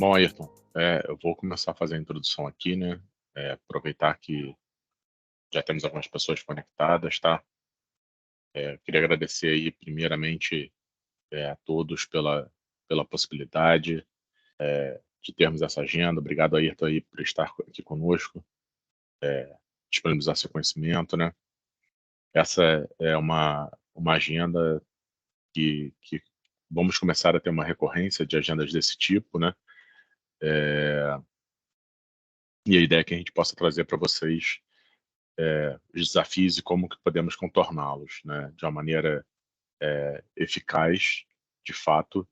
Bom, Ayrton, eu vou começar a fazer a introdução aqui, né? Aproveitar que já temos algumas pessoas conectadas, tá? Queria agradecer aí, primeiramente, a todos pela possibilidade de termos essa agenda. Obrigado, Ayrton, aí, por estar aqui conosco, disponibilizar seu conhecimento, né? Essa é uma agenda que vamos começar a ter uma recorrência de agendas desse tipo, né? E a ideia é que a gente possa trazer para vocês os desafios e como que podemos contorná-los, né, de uma maneira eficaz, de fato,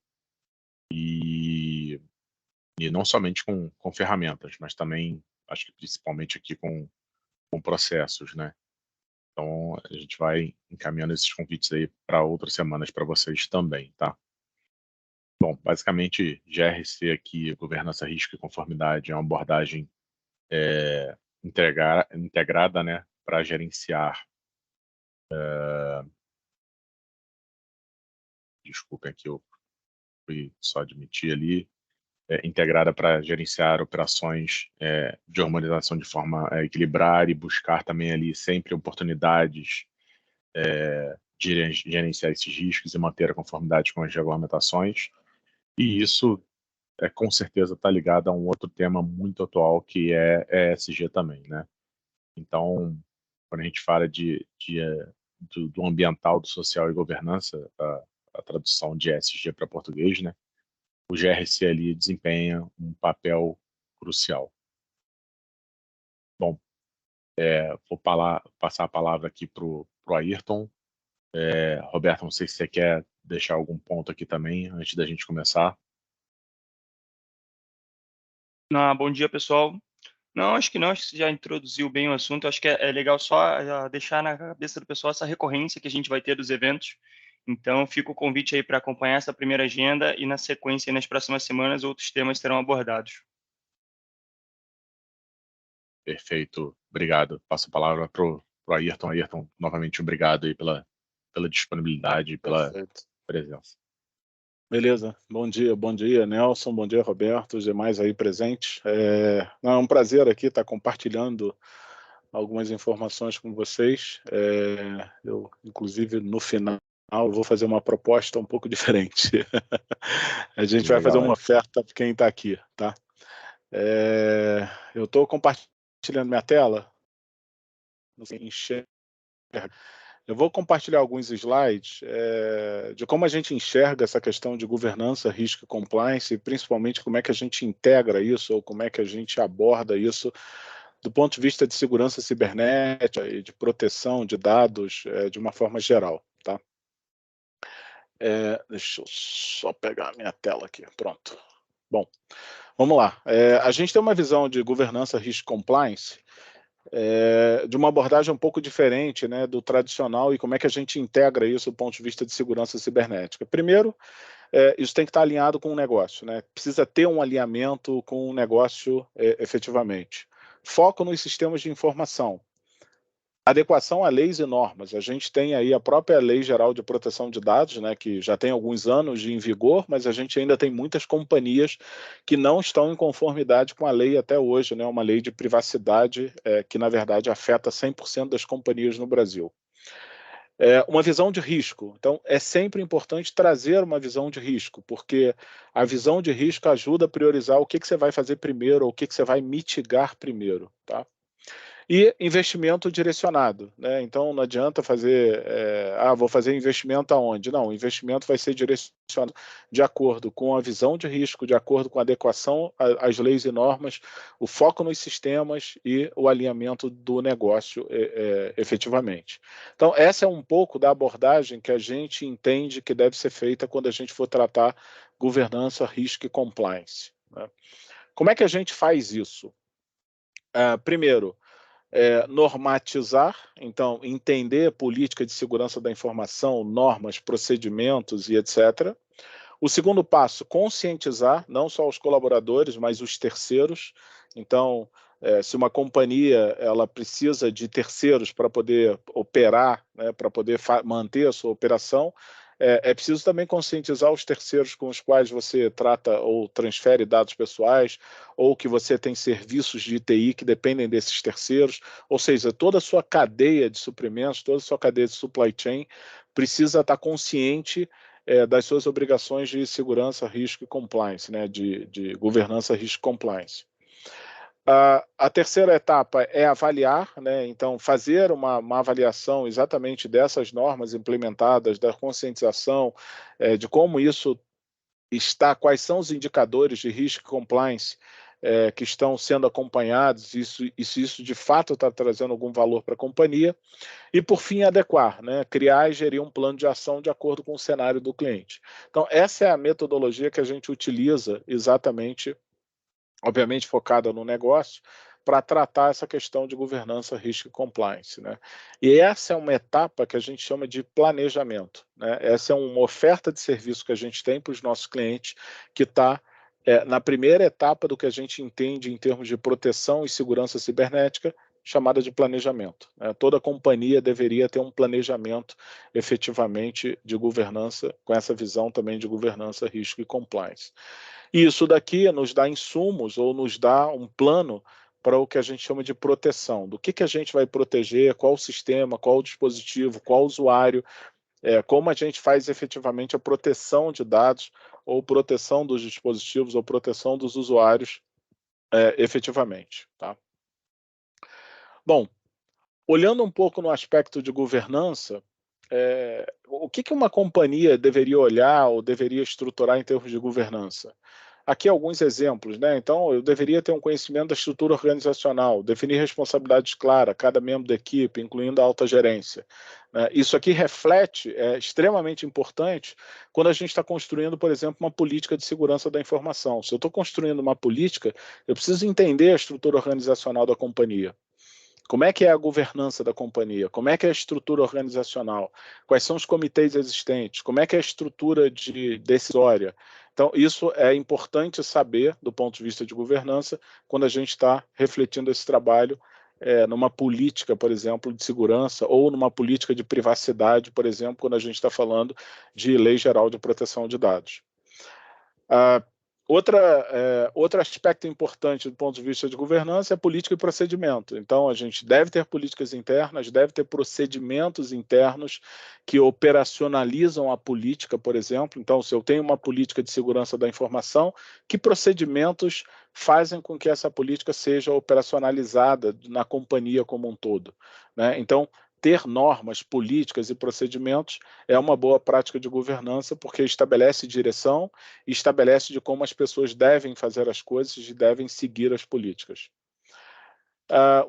e, e não somente com ferramentas, mas também, acho que principalmente aqui com processos, né? Então, a gente vai encaminhando esses convites aí para outras semanas para vocês também, tá? Bom, basicamente, GRC aqui, Governança, Risco e Conformidade, é uma abordagem integrada, né, para gerenciar. Desculpem aqui, eu fui só admitir ali. Integrada para gerenciar operações de harmonização de forma a equilibrar e buscar também ali sempre oportunidades de gerenciar esses riscos e manter a conformidade com as regulamentações. E isso, com certeza, está ligado a um outro tema muito atual, que é ESG também, né? Então, quando a gente fala do ambiental, do social e governança, a tradução de ESG para português, né? O GRC ali desempenha um papel crucial. Bom, vou passar a palavra aqui para o Ayrton. Roberto, não sei se você quer deixar algum ponto aqui também, antes da gente começar. Não, bom dia, pessoal. Não, acho que não, acho que você já introduziu bem o assunto. Acho que é legal só deixar na cabeça do pessoal essa recorrência que a gente vai ter dos eventos. Então, fica o convite aí para acompanhar essa primeira agenda e, na sequência, nas próximas semanas, outros temas serão abordados. Perfeito, obrigado. Passo a palavra para o Ayrton. Ayrton, novamente, obrigado aí pela disponibilidade e pela Perfeito. presença. Beleza. Bom dia, Nelson. Bom dia, Roberto, os demais aí presentes. É um prazer aqui estar compartilhando algumas informações com vocês. Eu, inclusive, no final, vou fazer uma proposta um pouco diferente. A gente vai fazer Legal, uma oferta para quem está aqui, tá? Eu estou compartilhando minha tela. Não sei, enxerga. Eu vou compartilhar alguns slides de como a gente enxerga essa questão de governança, risco e compliance, e principalmente como é que a gente integra isso, ou como é que a gente aborda isso do ponto de vista de segurança cibernética e de proteção de dados de uma forma geral. Tá? Deixa eu só pegar a minha tela aqui, pronto. Bom, vamos lá. A gente tem uma visão de governança, risco e compliance, de uma abordagem um pouco diferente, né, do tradicional, e como é que a gente integra isso do ponto de vista de segurança cibernética. Primeiro, isso tem que estar alinhado com o negócio, né? Precisa ter um alinhamento com o negócio efetivamente. Foco nos sistemas de informação. Adequação a leis e normas. A gente tem aí a própria Lei Geral de Proteção de Dados, né, que já tem alguns anos em vigor, mas a gente ainda tem muitas companhias que não estão em conformidade com a lei até hoje, né, uma lei de privacidade que, na verdade, afeta 100% das companhias no Brasil. Uma visão de risco. Então, é sempre importante trazer uma visão de risco, porque a visão de risco ajuda a priorizar o que você vai fazer primeiro, ou o que você vai mitigar primeiro, tá? E investimento direcionado, né? Então não adianta fazer, vou fazer investimento aonde? Não, o investimento vai ser direcionado de acordo com a visão de risco, de acordo com a adequação às leis e normas, o foco nos sistemas e o alinhamento do negócio efetivamente. Então essa é um pouco da abordagem que a gente entende que deve ser feita quando a gente for tratar governança, risco e compliance, né? Como é que a gente faz isso? Primeiro, normatizar, então entender política de segurança da informação, normas, procedimentos e etc. O segundo passo, conscientizar não só os colaboradores, mas os terceiros. Então, se uma companhia ela precisa de terceiros para poder operar, né, para poder manter a sua operação, É preciso também conscientizar os terceiros com os quais você trata ou transfere dados pessoais, ou que você tem serviços de TI que dependem desses terceiros, ou seja, toda a sua cadeia de suprimentos, toda a sua cadeia de supply chain precisa estar consciente das suas obrigações de segurança, risco e compliance, né, de governança, risco e compliance. A terceira etapa é avaliar, né? Então fazer uma avaliação exatamente dessas normas implementadas, da conscientização, de como isso está, quais são os indicadores de risco e compliance que estão sendo acompanhados, e se isso de fato está trazendo algum valor para a companhia, e por fim adequar, né? Criar e gerir um plano de ação de acordo com o cenário do cliente. Então essa é a metodologia que a gente utiliza exatamente, obviamente focada no negócio, para tratar essa questão de governança, risco e compliance, né? E essa é uma etapa que a gente chama de planejamento, né? Essa é uma oferta de serviço que a gente tem para os nossos clientes, que está na primeira etapa do que a gente entende em termos de proteção e segurança cibernética, chamada de planejamento, né? Toda companhia deveria ter um planejamento efetivamente de governança, com essa visão também de governança, risco e compliance. E isso daqui nos dá insumos ou nos dá um plano para o que a gente chama de proteção. Do que a gente vai proteger, qual o sistema, qual o dispositivo, qual o usuário, como a gente faz efetivamente a proteção de dados, ou proteção dos dispositivos, ou proteção dos usuários efetivamente. Tá? Bom, olhando um pouco no aspecto de governança, o que uma companhia deveria olhar ou deveria estruturar em termos de governança? Aqui alguns exemplos, né? Então, eu deveria ter um conhecimento da estrutura organizacional, definir responsabilidades claras, cada membro da equipe, incluindo a alta gerência. Isso aqui reflete, é extremamente importante, quando a gente está construindo, por exemplo, uma política de segurança da informação. Se eu estou construindo uma política, eu preciso entender a estrutura organizacional da companhia. Como é que é a governança da companhia? Como é que é a estrutura organizacional? Quais são os comitês existentes? Como é que é a estrutura decisória? Então, isso é importante saber do ponto de vista de governança quando a gente está refletindo esse trabalho numa política, por exemplo, de segurança, ou numa política de privacidade, por exemplo, quando a gente está falando de Lei Geral de Proteção de Dados. Outro aspecto importante do ponto de vista de governança é política e procedimento. Então, a gente deve ter políticas internas, deve ter procedimentos internos que operacionalizam a política, por exemplo. Então, se eu tenho uma política de segurança da informação, que procedimentos fazem com que essa política seja operacionalizada na companhia como um todo, né? Então, ter normas, políticas e procedimentos é uma boa prática de governança, porque estabelece direção e estabelece de como as pessoas devem fazer as coisas e devem seguir as políticas.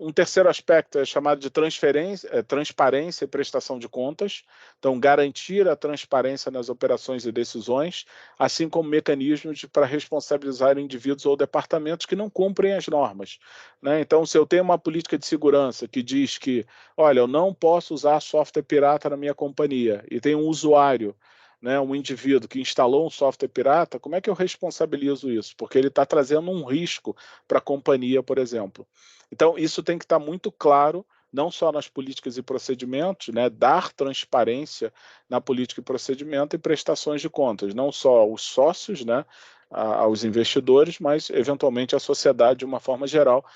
Um terceiro aspecto é chamado de transparência e prestação de contas. Então, garantir a transparência nas operações e decisões, assim como mecanismos para responsabilizar indivíduos ou departamentos que não cumprem as normas, né? Então, se eu tenho uma política de segurança que diz que, olha, eu não posso usar software pirata na minha companhia, e tem um usuário, né, um indivíduo que instalou um software pirata, como é que eu responsabilizo isso? Porque ele está trazendo um risco para a companhia, por exemplo. Então, isso tem que estar muito claro, não só nas políticas e procedimentos, né, dar transparência na política e procedimento e prestações de contas, não só aos sócios, né, aos investidores, mas eventualmente à sociedade de uma forma geral,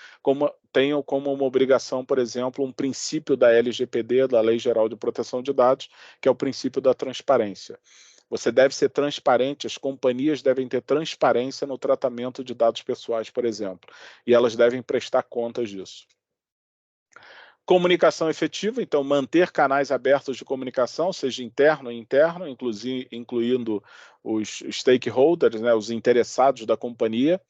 tenham como uma obrigação, por exemplo, um princípio da LGPD, da Lei Geral de Proteção de Dados, que é o princípio da transparência. Você deve ser transparente, as companhias devem ter transparência no tratamento de dados pessoais, por exemplo, e elas devem prestar contas disso. Comunicação efetiva, então manter canais abertos de comunicação, seja interno e interno, incluindo os stakeholders, né, os interessados da companhia.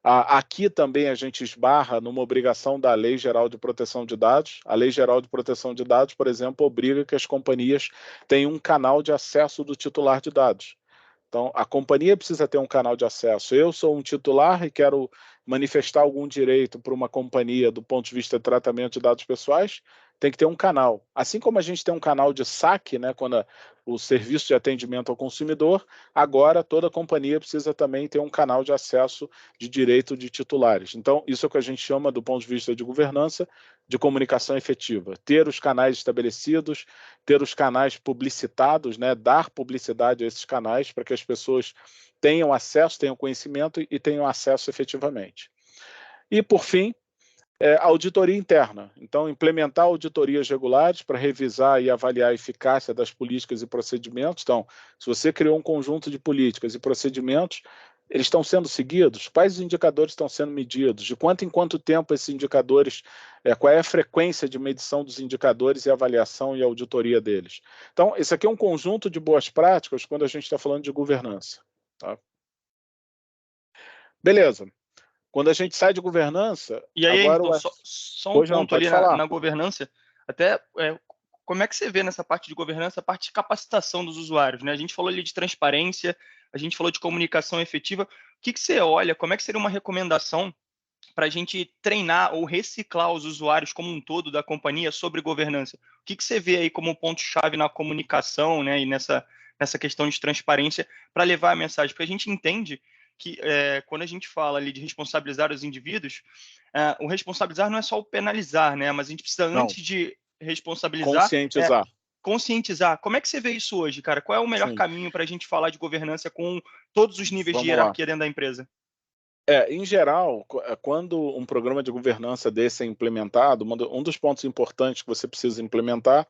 Aqui também a gente esbarra numa obrigação da Lei Geral de Proteção de Dados. A Lei Geral de Proteção de Dados, por exemplo, obriga que as companhias tenham um canal de acesso do titular de dados. Então, a companhia precisa ter um canal de acesso. Eu sou um titular e quero manifestar algum direito para uma companhia do ponto de vista de tratamento de dados pessoais, tem que ter um canal. Assim como a gente tem um canal de saque, né, quando o serviço de atendimento ao consumidor, agora toda companhia precisa também ter um canal de acesso de direito de titulares. Então, isso é o que a gente chama, do ponto de vista de governança, de comunicação efetiva. Ter os canais estabelecidos, ter os canais publicitados, né? Dar publicidade a esses canais para que as pessoas tenham acesso, tenham conhecimento e tenham acesso efetivamente. E, por fim, auditoria interna. Então, implementar auditorias regulares para revisar e avaliar a eficácia das políticas e procedimentos. Então, se você criou um conjunto de políticas e procedimentos, eles estão sendo seguidos? Quais indicadores estão sendo medidos? De quanto em quanto tempo esses indicadores, qual é a frequência de medição dos indicadores e avaliação e auditoria deles? Então, esse aqui é um conjunto de boas práticas quando a gente está falando de governança. Tá? Beleza. Quando a gente sai de governança... E aí, agora então, só um ponto ali na governança, até como é que você vê nessa parte de governança a parte de capacitação dos usuários, né? A gente falou ali de transparência, a gente falou de comunicação efetiva. O que você olha, como é que seria uma recomendação para a gente treinar ou reciclar os usuários como um todo da companhia sobre governança? O que você vê aí como ponto-chave na comunicação, né, e nessa questão de transparência para levar a mensagem? Porque a gente entende que quando a gente fala ali de responsabilizar os indivíduos, o responsabilizar não é só o penalizar, né? Mas a gente precisa, antes de responsabilizar, conscientizar. Como é que você vê isso hoje, cara? Qual é o melhor caminho para a gente falar de governança com todos os níveis de hierarquia dentro da empresa? Em geral, quando um programa de governança desse é implementado, um dos pontos importantes que você precisa implementar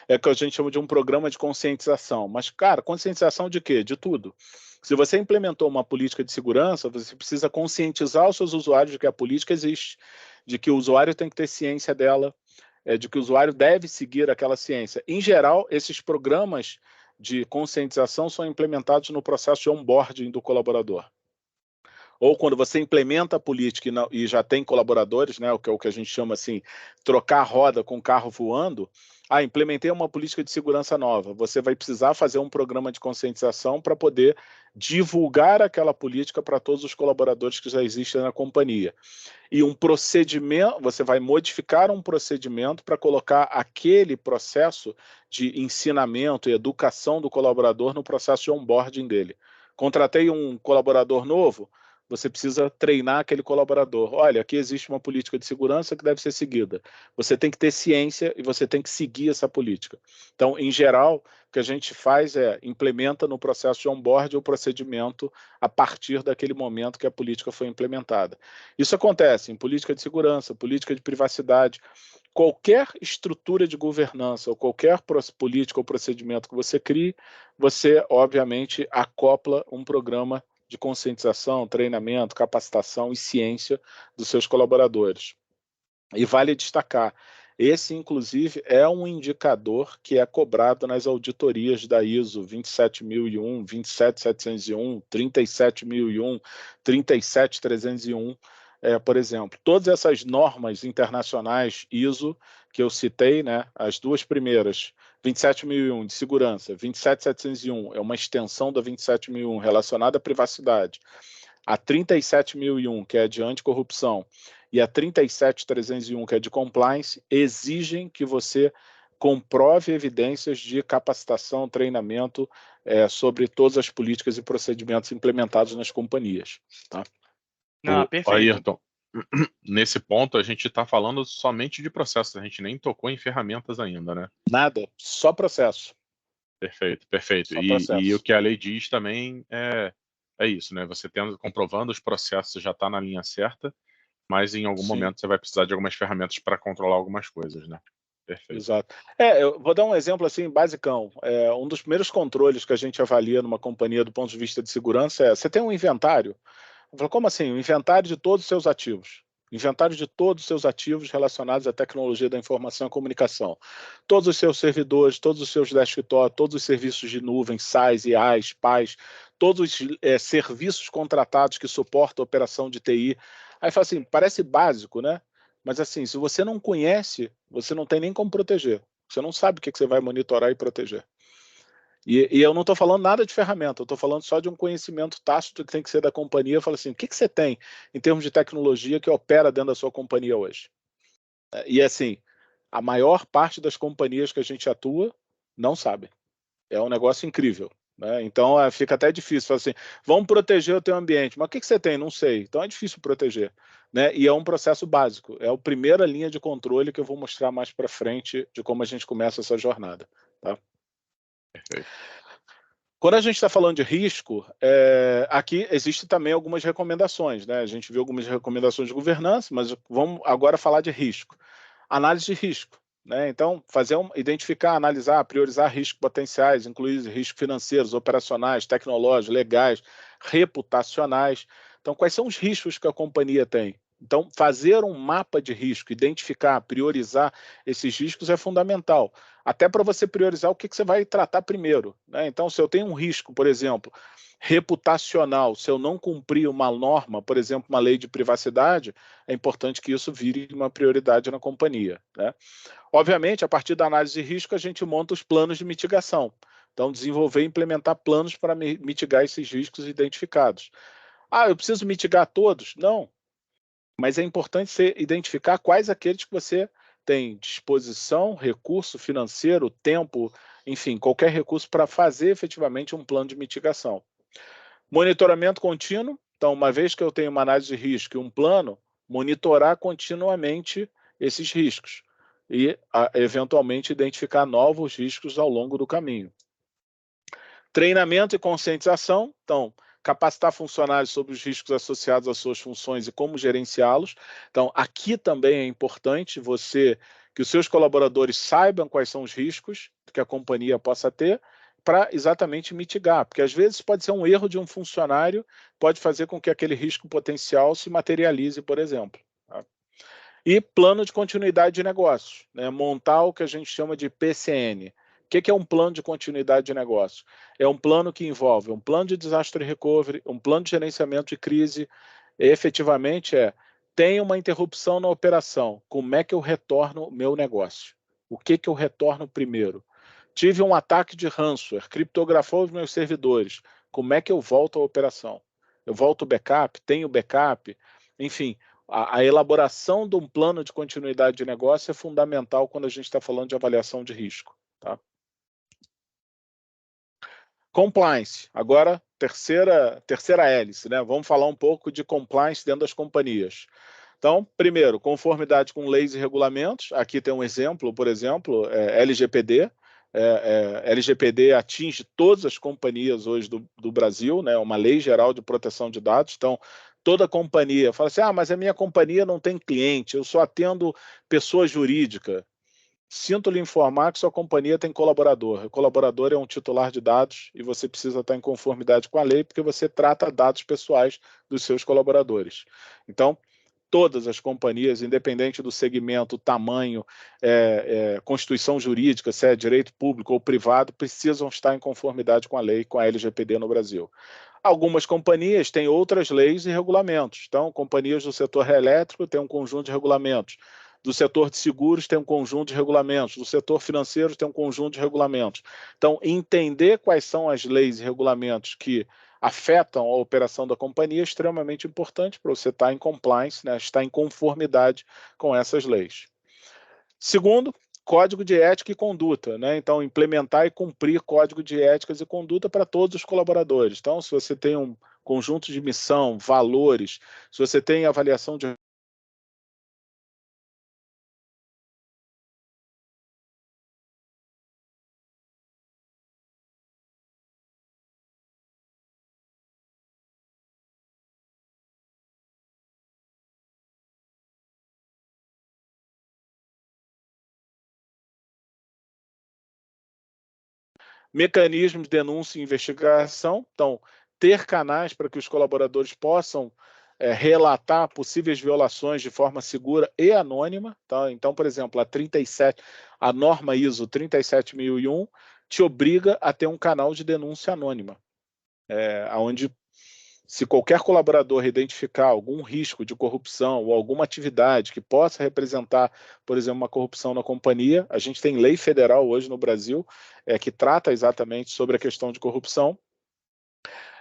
é o que a gente chama de um programa de conscientização. Mas, cara, conscientização de quê? De tudo. Se você implementou uma política de segurança, você precisa conscientizar os seus usuários de que a política existe, de que o usuário tem que ter ciência dela, de que o usuário deve seguir aquela ciência. Em geral, esses programas de conscientização são implementados no processo de onboarding do colaborador. Ou quando você implementa a política e já tem colaboradores, né, o que a gente chama assim, trocar a roda com o carro voando, implementei uma política de segurança nova. Você vai precisar fazer um programa de conscientização para poder divulgar aquela política para todos os colaboradores que já existem na companhia. E um procedimento, você vai modificar um procedimento para colocar aquele processo de ensinamento e educação do colaborador no processo de onboarding dele. Contratei um colaborador novo, você precisa treinar aquele colaborador. Olha, aqui existe uma política de segurança que deve ser seguida. Você tem que ter ciência e você tem que seguir essa política. Então, em geral, o que a gente faz é implementa no processo de onboard o procedimento a partir daquele momento que a política foi implementada. Isso acontece em política de segurança, política de privacidade, qualquer estrutura de governança ou qualquer política ou procedimento que você crie, você, obviamente, acopla um programa de conscientização, treinamento, capacitação e ciência dos seus colaboradores. E vale destacar, esse, inclusive, é um indicador que é cobrado nas auditorias da ISO 27001, 27701, 37001, 37301, por exemplo. Todas essas normas internacionais ISO que eu citei, né, as duas primeiras, 27001 de segurança, 27701 é uma extensão da 27001 relacionada à privacidade. A 37001, que é de anticorrupção, e a 37301, que é de compliance, exigem que você comprove evidências de capacitação, treinamento sobre todas as políticas e procedimentos implementados nas companhias. Tá? Perfeito. Ayrton, nesse ponto a gente está falando somente de processos, a gente nem tocou em ferramentas ainda, né? Nada, só processo. Perfeito, perfeito. E o que a lei diz também é isso, né? Você comprovando os processos já está na linha certa, mas em algum momento você vai precisar de algumas ferramentas para controlar algumas coisas, né? Perfeito. Exato. Eu vou dar um exemplo assim, basicão. Um dos primeiros controles que a gente avalia numa companhia do ponto de vista de segurança você tem um inventário. Eu falo, como assim? Um inventário de todos os seus ativos. Inventário de todos os seus ativos relacionados à tecnologia da informação e comunicação. Todos os seus servidores, todos os seus desktops, todos os serviços de nuvem, SaaS, IaaS, PaaS, todos os serviços contratados que suportam a operação de TI. Aí fala assim, parece básico, né? Mas assim, se você não conhece, você não tem nem como proteger. Você não sabe o que você vai monitorar e proteger. E eu não estou falando nada de ferramenta, eu estou falando só de um conhecimento tácito que tem que ser da companhia. Eu falo assim, o que você tem em termos de tecnologia que opera dentro da sua companhia hoje? E assim, a maior parte das companhias que a gente atua não sabe. É um negócio incrível. Né? Então fica até difícil. Falar assim, vamos proteger o teu ambiente. Mas o que você tem? Não sei. Então é difícil proteger. né? E é um processo básico, é a primeira linha de controle que eu vou mostrar mais para frente de como a gente começa essa jornada. Tá? Perfeito. Quando a gente está falando de risco, aqui existem também algumas recomendações, né? A gente viu algumas recomendações de governança, mas vamos agora falar de risco. Análise de risco, né? Então, identificar, analisar, priorizar riscos potenciais, incluir riscos financeiros, operacionais, tecnológicos, legais, reputacionais. Então, quais são os riscos que a companhia tem? Então, fazer um mapa de risco, identificar, priorizar esses riscos é fundamental. Até para você priorizar o que você vai tratar primeiro, né? Então, se eu tenho um risco, por exemplo, reputacional, se eu não cumprir uma norma, por exemplo, uma lei de privacidade, é importante que isso vire uma prioridade na companhia, né? Obviamente, a partir da análise de risco, a gente monta os planos de mitigação. Então, desenvolver e implementar planos para mitigar esses riscos identificados. Ah, eu preciso mitigar todos? Não. Mas é importante você identificar quais aqueles que você tem disposição, recurso financeiro, tempo, enfim, qualquer recurso para fazer efetivamente um plano de mitigação. Monitoramento contínuo. Então, uma vez que eu tenho uma análise de risco e um plano, monitorar continuamente esses riscos e, eventualmente, identificar novos riscos ao longo do caminho. Treinamento e conscientização. Então, capacitar funcionários sobre os riscos associados às suas funções e como gerenciá-los. Então, aqui também é importante que os seus colaboradores saibam quais são os riscos que a companhia possa ter para exatamente mitigar, porque às vezes pode ser um erro de um funcionário, pode fazer com que aquele risco potencial se materialize, por exemplo. Tá? E plano de continuidade de negócios, né? Montar o que a gente chama de PCN. O que é um plano de continuidade de negócio? É um plano que envolve um plano de desastre recovery, um plano de gerenciamento de crise, e efetivamente tem uma interrupção na operação, como é que eu retorno o meu negócio? O que eu retorno primeiro? Tive um ataque de ransomware, criptografou os meus servidores, como é que eu volto à operação? Eu volto o backup? Tenho backup? Enfim, a elaboração de um plano de continuidade de negócio é fundamental quando a gente está falando de avaliação de risco. Tá? Compliance. Agora, terceira hélice, né? Vamos falar um pouco de compliance dentro das companhias. Então, primeiro, conformidade com leis e regulamentos. Aqui tem um exemplo, por exemplo, LGPD. LGPD atinge todas as companhias hoje do Brasil, né? Uma lei geral de proteção de dados. Então, toda companhia fala assim, mas a minha companhia não tem cliente, eu só atendo pessoa jurídica. Sinto lhe informar que sua companhia tem colaborador. O colaborador é um titular de dados e você precisa estar em conformidade com a lei porque você trata dados pessoais dos seus colaboradores. Então, todas as companhias, independente do segmento, tamanho, constituição jurídica, se é direito público ou privado, precisam estar em conformidade com a lei, com a LGPD no Brasil. Algumas companhias têm outras leis e regulamentos. Então, companhias do setor elétrico têm um conjunto de regulamentos. Do setor de seguros tem um conjunto de regulamentos. Do setor financeiro tem um conjunto de regulamentos. Então, entender quais são as leis e regulamentos que afetam a operação da companhia é extremamente importante para você estar em compliance, né, estar em conformidade com essas leis. Segundo, código de ética e conduta, né? Então, implementar e cumprir código de éticas e conduta para todos os colaboradores. Então, se você tem um conjunto de missão, valores, se você tem avaliação de mecanismos de denúncia e investigação. Então, ter canais para que os colaboradores possam relatar possíveis violações de forma segura e anônima. Tá? Então, por exemplo, a norma ISO 37001 te obriga a ter um canal de denúncia anônima, onde se qualquer colaborador identificar algum risco de corrupção ou alguma atividade que possa representar, por exemplo, uma corrupção na companhia, a gente tem lei federal hoje no Brasil que trata exatamente sobre a questão de corrupção.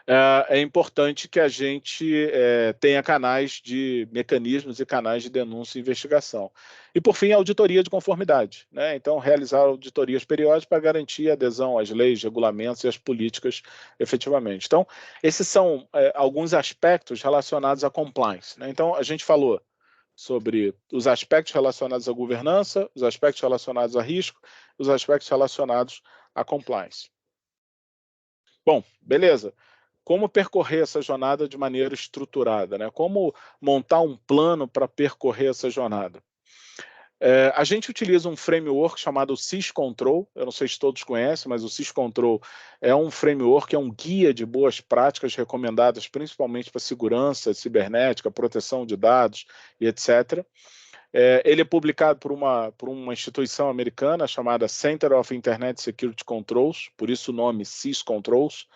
é importante que a gente tenha mecanismos e canais de denúncia e investigação. E, por fim, a auditoria de conformidade, né? Então, realizar auditorias periódicas para garantir a adesão às leis, regulamentos e às políticas efetivamente. Então, esses são alguns aspectos relacionados à compliance, né? Então, a gente falou sobre os aspectos relacionados à governança, os aspectos relacionados a risco, os aspectos relacionados à compliance. Bom, beleza. Como percorrer essa jornada de maneira estruturada, né? Como montar um plano para percorrer essa jornada? A gente utiliza um framework chamado SysControl. Eu não sei se todos conhecem, mas o SysControl é um framework, é um guia de boas práticas recomendadas principalmente para segurança cibernética, proteção de dados e etc. Ele é publicado por uma instituição americana chamada Center of Internet Security Controls, por isso o nome SysControls.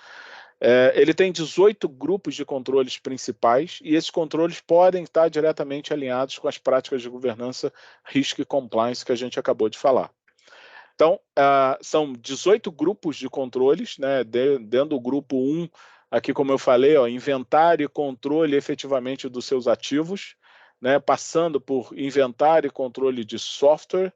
Ele tem 18 grupos de controles principais e esses controles podem estar diretamente alinhados com as práticas de governança, risco e compliance que a gente acabou de falar. Então, são 18 grupos de controles, né? Dentro do grupo 1, aqui como eu falei, inventário e controle efetivamente dos seus ativos, né? Passando por inventário e controle de software,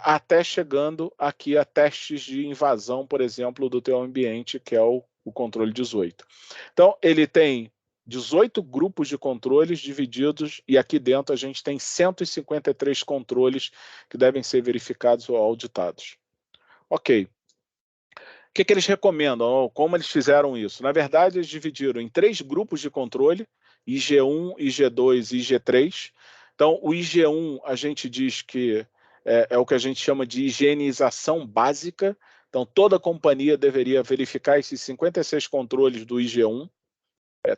até chegando aqui a testes de invasão, por exemplo, do teu ambiente, que é o controle 18. Então, ele tem 18 grupos de controles divididos, e aqui dentro a gente tem 153 controles que devem ser verificados ou auditados. Ok. O que eles recomendam? Como eles fizeram isso? Na verdade, eles dividiram em 3 grupos de controle, IG1, IG2 e IG3. Então, o IG1, a gente diz que é o que a gente chama de higienização básica. Então, toda companhia deveria verificar esses 56 controles do IG1,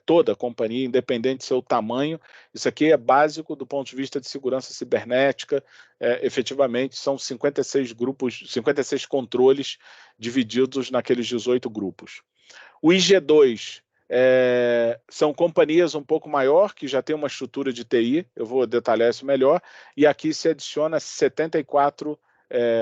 toda companhia, independente do seu tamanho. Isso aqui é básico do ponto de vista de segurança cibernética. Efetivamente, são 56 grupos, 56 controles divididos naqueles 18 grupos. O IG2 são companhias um pouco maior, que já tem uma estrutura de TI, eu vou detalhar isso melhor, e aqui se adiciona 74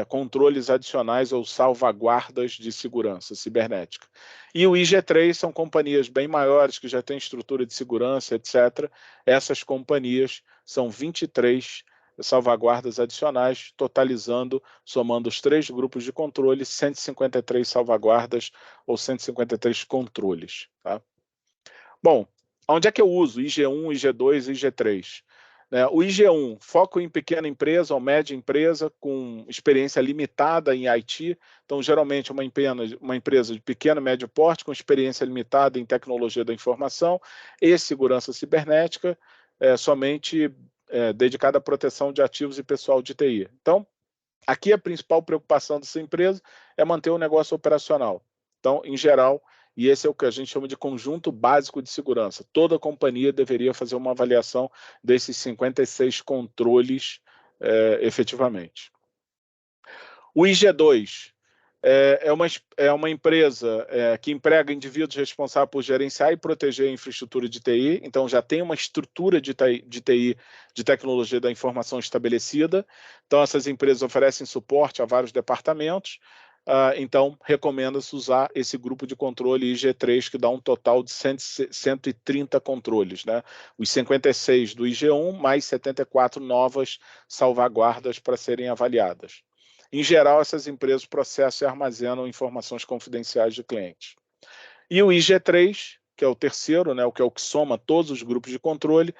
controles adicionais ou salvaguardas de segurança cibernética. E o IG3 são companhias bem maiores, que já têm estrutura de segurança, etc. Essas companhias são 23 salvaguardas adicionais, totalizando, somando os 3 grupos de controle, 153 salvaguardas ou 153 controles. Tá? Bom, onde é que eu uso IG1, IG2 e IG3? O IG1, foco em pequena empresa ou média empresa com experiência limitada em IT. Então, geralmente, uma empresa de pequeno e médio porte com experiência limitada em tecnologia da informação e segurança cibernética, somente dedicada à proteção de ativos e pessoal de TI. Então, aqui a principal preocupação dessa empresa é manter o negócio operacional. Então, em geral, e esse é o que a gente chama de conjunto básico de segurança. Toda companhia deveria fazer uma avaliação desses 56 controles efetivamente. O IG2 é uma empresa que emprega indivíduos responsáveis por gerenciar e proteger a infraestrutura de TI, então já tem uma estrutura de TI, de tecnologia da informação estabelecida. Então, essas empresas oferecem suporte a vários departamentos. Então, recomenda-se usar esse grupo de controle IG3, que dá um total de 130 controles, né? Os 56 do IG1, mais 74 novas salvaguardas para serem avaliadas. Em geral, essas empresas processam e armazenam informações confidenciais de clientes. E o IG3, que é o terceiro, né, que é o que soma todos os grupos de controle,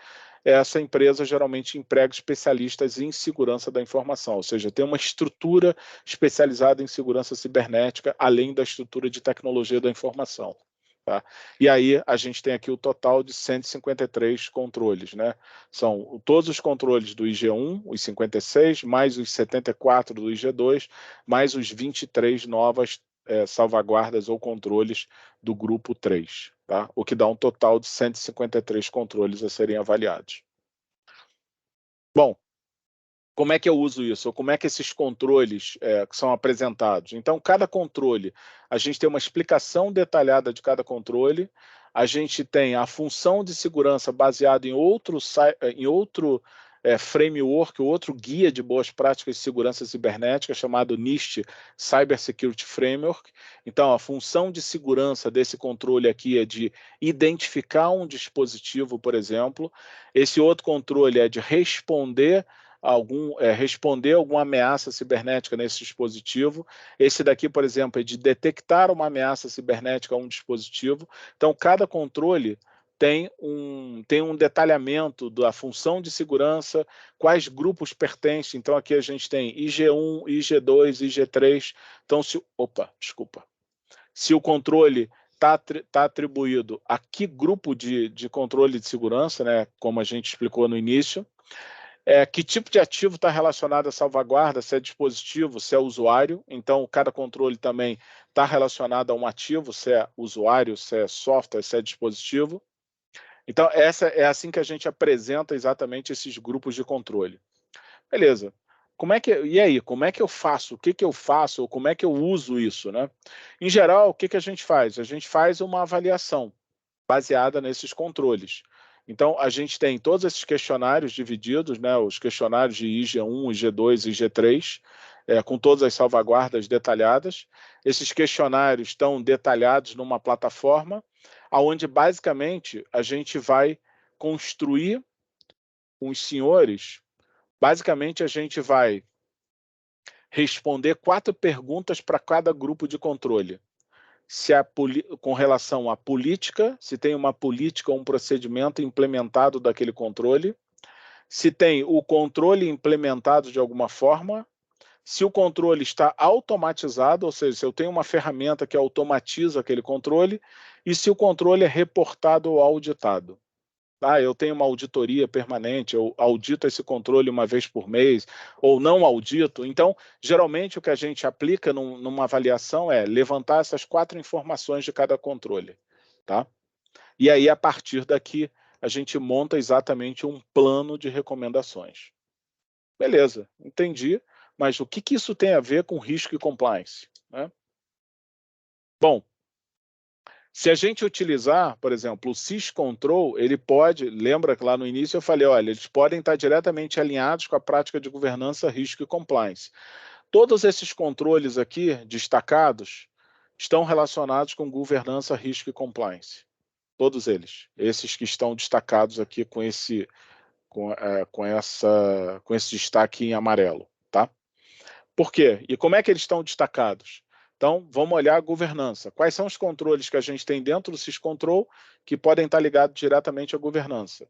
essa empresa geralmente emprega especialistas em segurança da informação, ou seja, tem uma estrutura especializada em segurança cibernética, além da estrutura de tecnologia da informação. Tá? E aí a gente tem aqui o total de 153 controles, né? São todos os controles do IG1, os 56, mais os 74 do IG2, mais os 23 novas salvaguardas ou controles do grupo 3, tá? O que dá um total de 153 controles a serem avaliados. Bom, como é que eu uso isso? Ou como é que esses controles são apresentados? Então, cada controle, a gente tem uma explicação detalhada de cada controle, a gente tem a função de segurança baseada em outro framework, outro guia de boas práticas de segurança cibernética chamado NIST Cyber Security Framework. Então, a função de segurança desse controle aqui é de identificar um dispositivo, por exemplo. Esse outro controle é de responder alguma ameaça cibernética nesse dispositivo. Esse daqui, por exemplo, é de detectar uma ameaça cibernética a um dispositivo. Então, cada controle tem um detalhamento da função de segurança, quais grupos pertencem. Então, aqui a gente tem IG1, IG2, IG3. Então, se o controle está atribuído a que grupo de controle de segurança, né, como a gente explicou no início, que tipo de ativo está relacionado à salvaguarda, se é dispositivo, se é usuário. Então, cada controle também está relacionado a um ativo, se é usuário, se é software, se é dispositivo. Então, é assim que a gente apresenta exatamente esses grupos de controle. Beleza. E aí, como é que eu faço? O que eu faço? Ou como é que eu uso isso, né? Em geral, o que a gente faz? A gente faz uma avaliação baseada nesses controles. Então, a gente tem todos esses questionários divididos, né? Os questionários de IG1, IG2 e IG3, com todas as salvaguardas detalhadas. Esses questionários estão detalhados numa plataforma, onde basicamente a gente vai construir com os senhores. Basicamente, a gente vai responder 4 perguntas para cada grupo de controle. Com relação à política, se tem uma política ou um procedimento implementado daquele controle, se tem o controle implementado de alguma forma, se o controle está automatizado, ou seja, se eu tenho uma ferramenta que automatiza aquele controle, e se o controle é reportado ou auditado. Eu tenho uma auditoria permanente, eu audito esse controle uma vez por mês, ou não audito. Então, geralmente, o que a gente aplica numa avaliação é levantar essas 4 informações de cada controle. Tá? E aí, a partir daqui, a gente monta exatamente um plano de recomendações. Beleza, entendi. Mas o que isso tem a ver com risco e compliance? Né? Bom, se a gente utilizar, por exemplo, o syscontrol, ele pode, lembra que lá no início eu falei, olha, eles podem estar diretamente alinhados com a prática de governança, risco e compliance. Todos esses controles aqui, destacados, estão relacionados com governança, risco e compliance. Todos eles. Esses que estão destacados aqui com esse destaque em amarelo. Tá? Por quê? E como é que eles estão destacados? Então, vamos olhar a governança. Quais são os controles que a gente tem dentro do syscontrol que podem estar ligados diretamente à governança?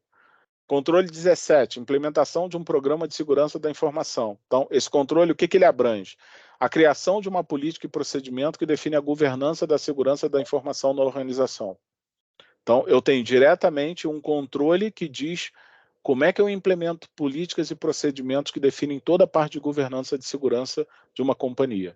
Controle 17, implementação de um programa de segurança da informação. Então, esse controle, o que ele abrange? A criação de uma política e procedimento que define a governança da segurança da informação na organização. Então, eu tenho diretamente um controle que diz como é que eu implemento políticas e procedimentos que definem toda a parte de governança de segurança de uma companhia.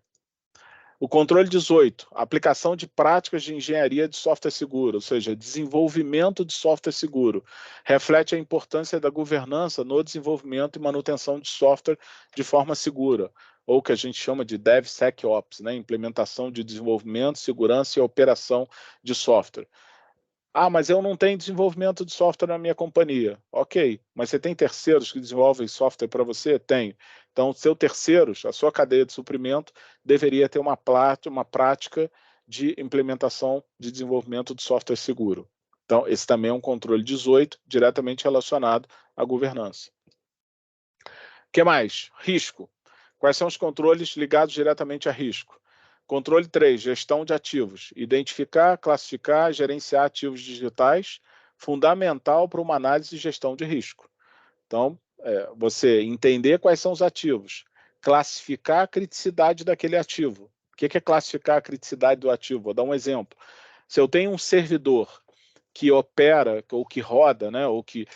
O controle 18, aplicação de práticas de engenharia de software seguro, ou seja, desenvolvimento de software seguro, reflete a importância da governança no desenvolvimento e manutenção de software de forma segura, ou que a gente chama de DevSecOps, né? Implementação de desenvolvimento, segurança e operação de software. Mas eu não tenho desenvolvimento de software na minha companhia. Ok, mas você tem terceiros que desenvolvem software para você? Tenho. Então, seu terceiros, a sua cadeia de suprimento, deveria ter uma prática de implementação de desenvolvimento de software seguro. Então, esse também é um controle 18, diretamente relacionado à governança. O que mais? Risco. Quais são os controles ligados diretamente a risco? Controle 3, gestão de ativos. Identificar, classificar, gerenciar ativos digitais, fundamental para uma análise de gestão de risco. Então, você entender quais são os ativos, classificar a criticidade daquele ativo. O que é classificar a criticidade do ativo? Vou dar um exemplo. Se eu tenho um servidor que opera, ou que roda, né, ou que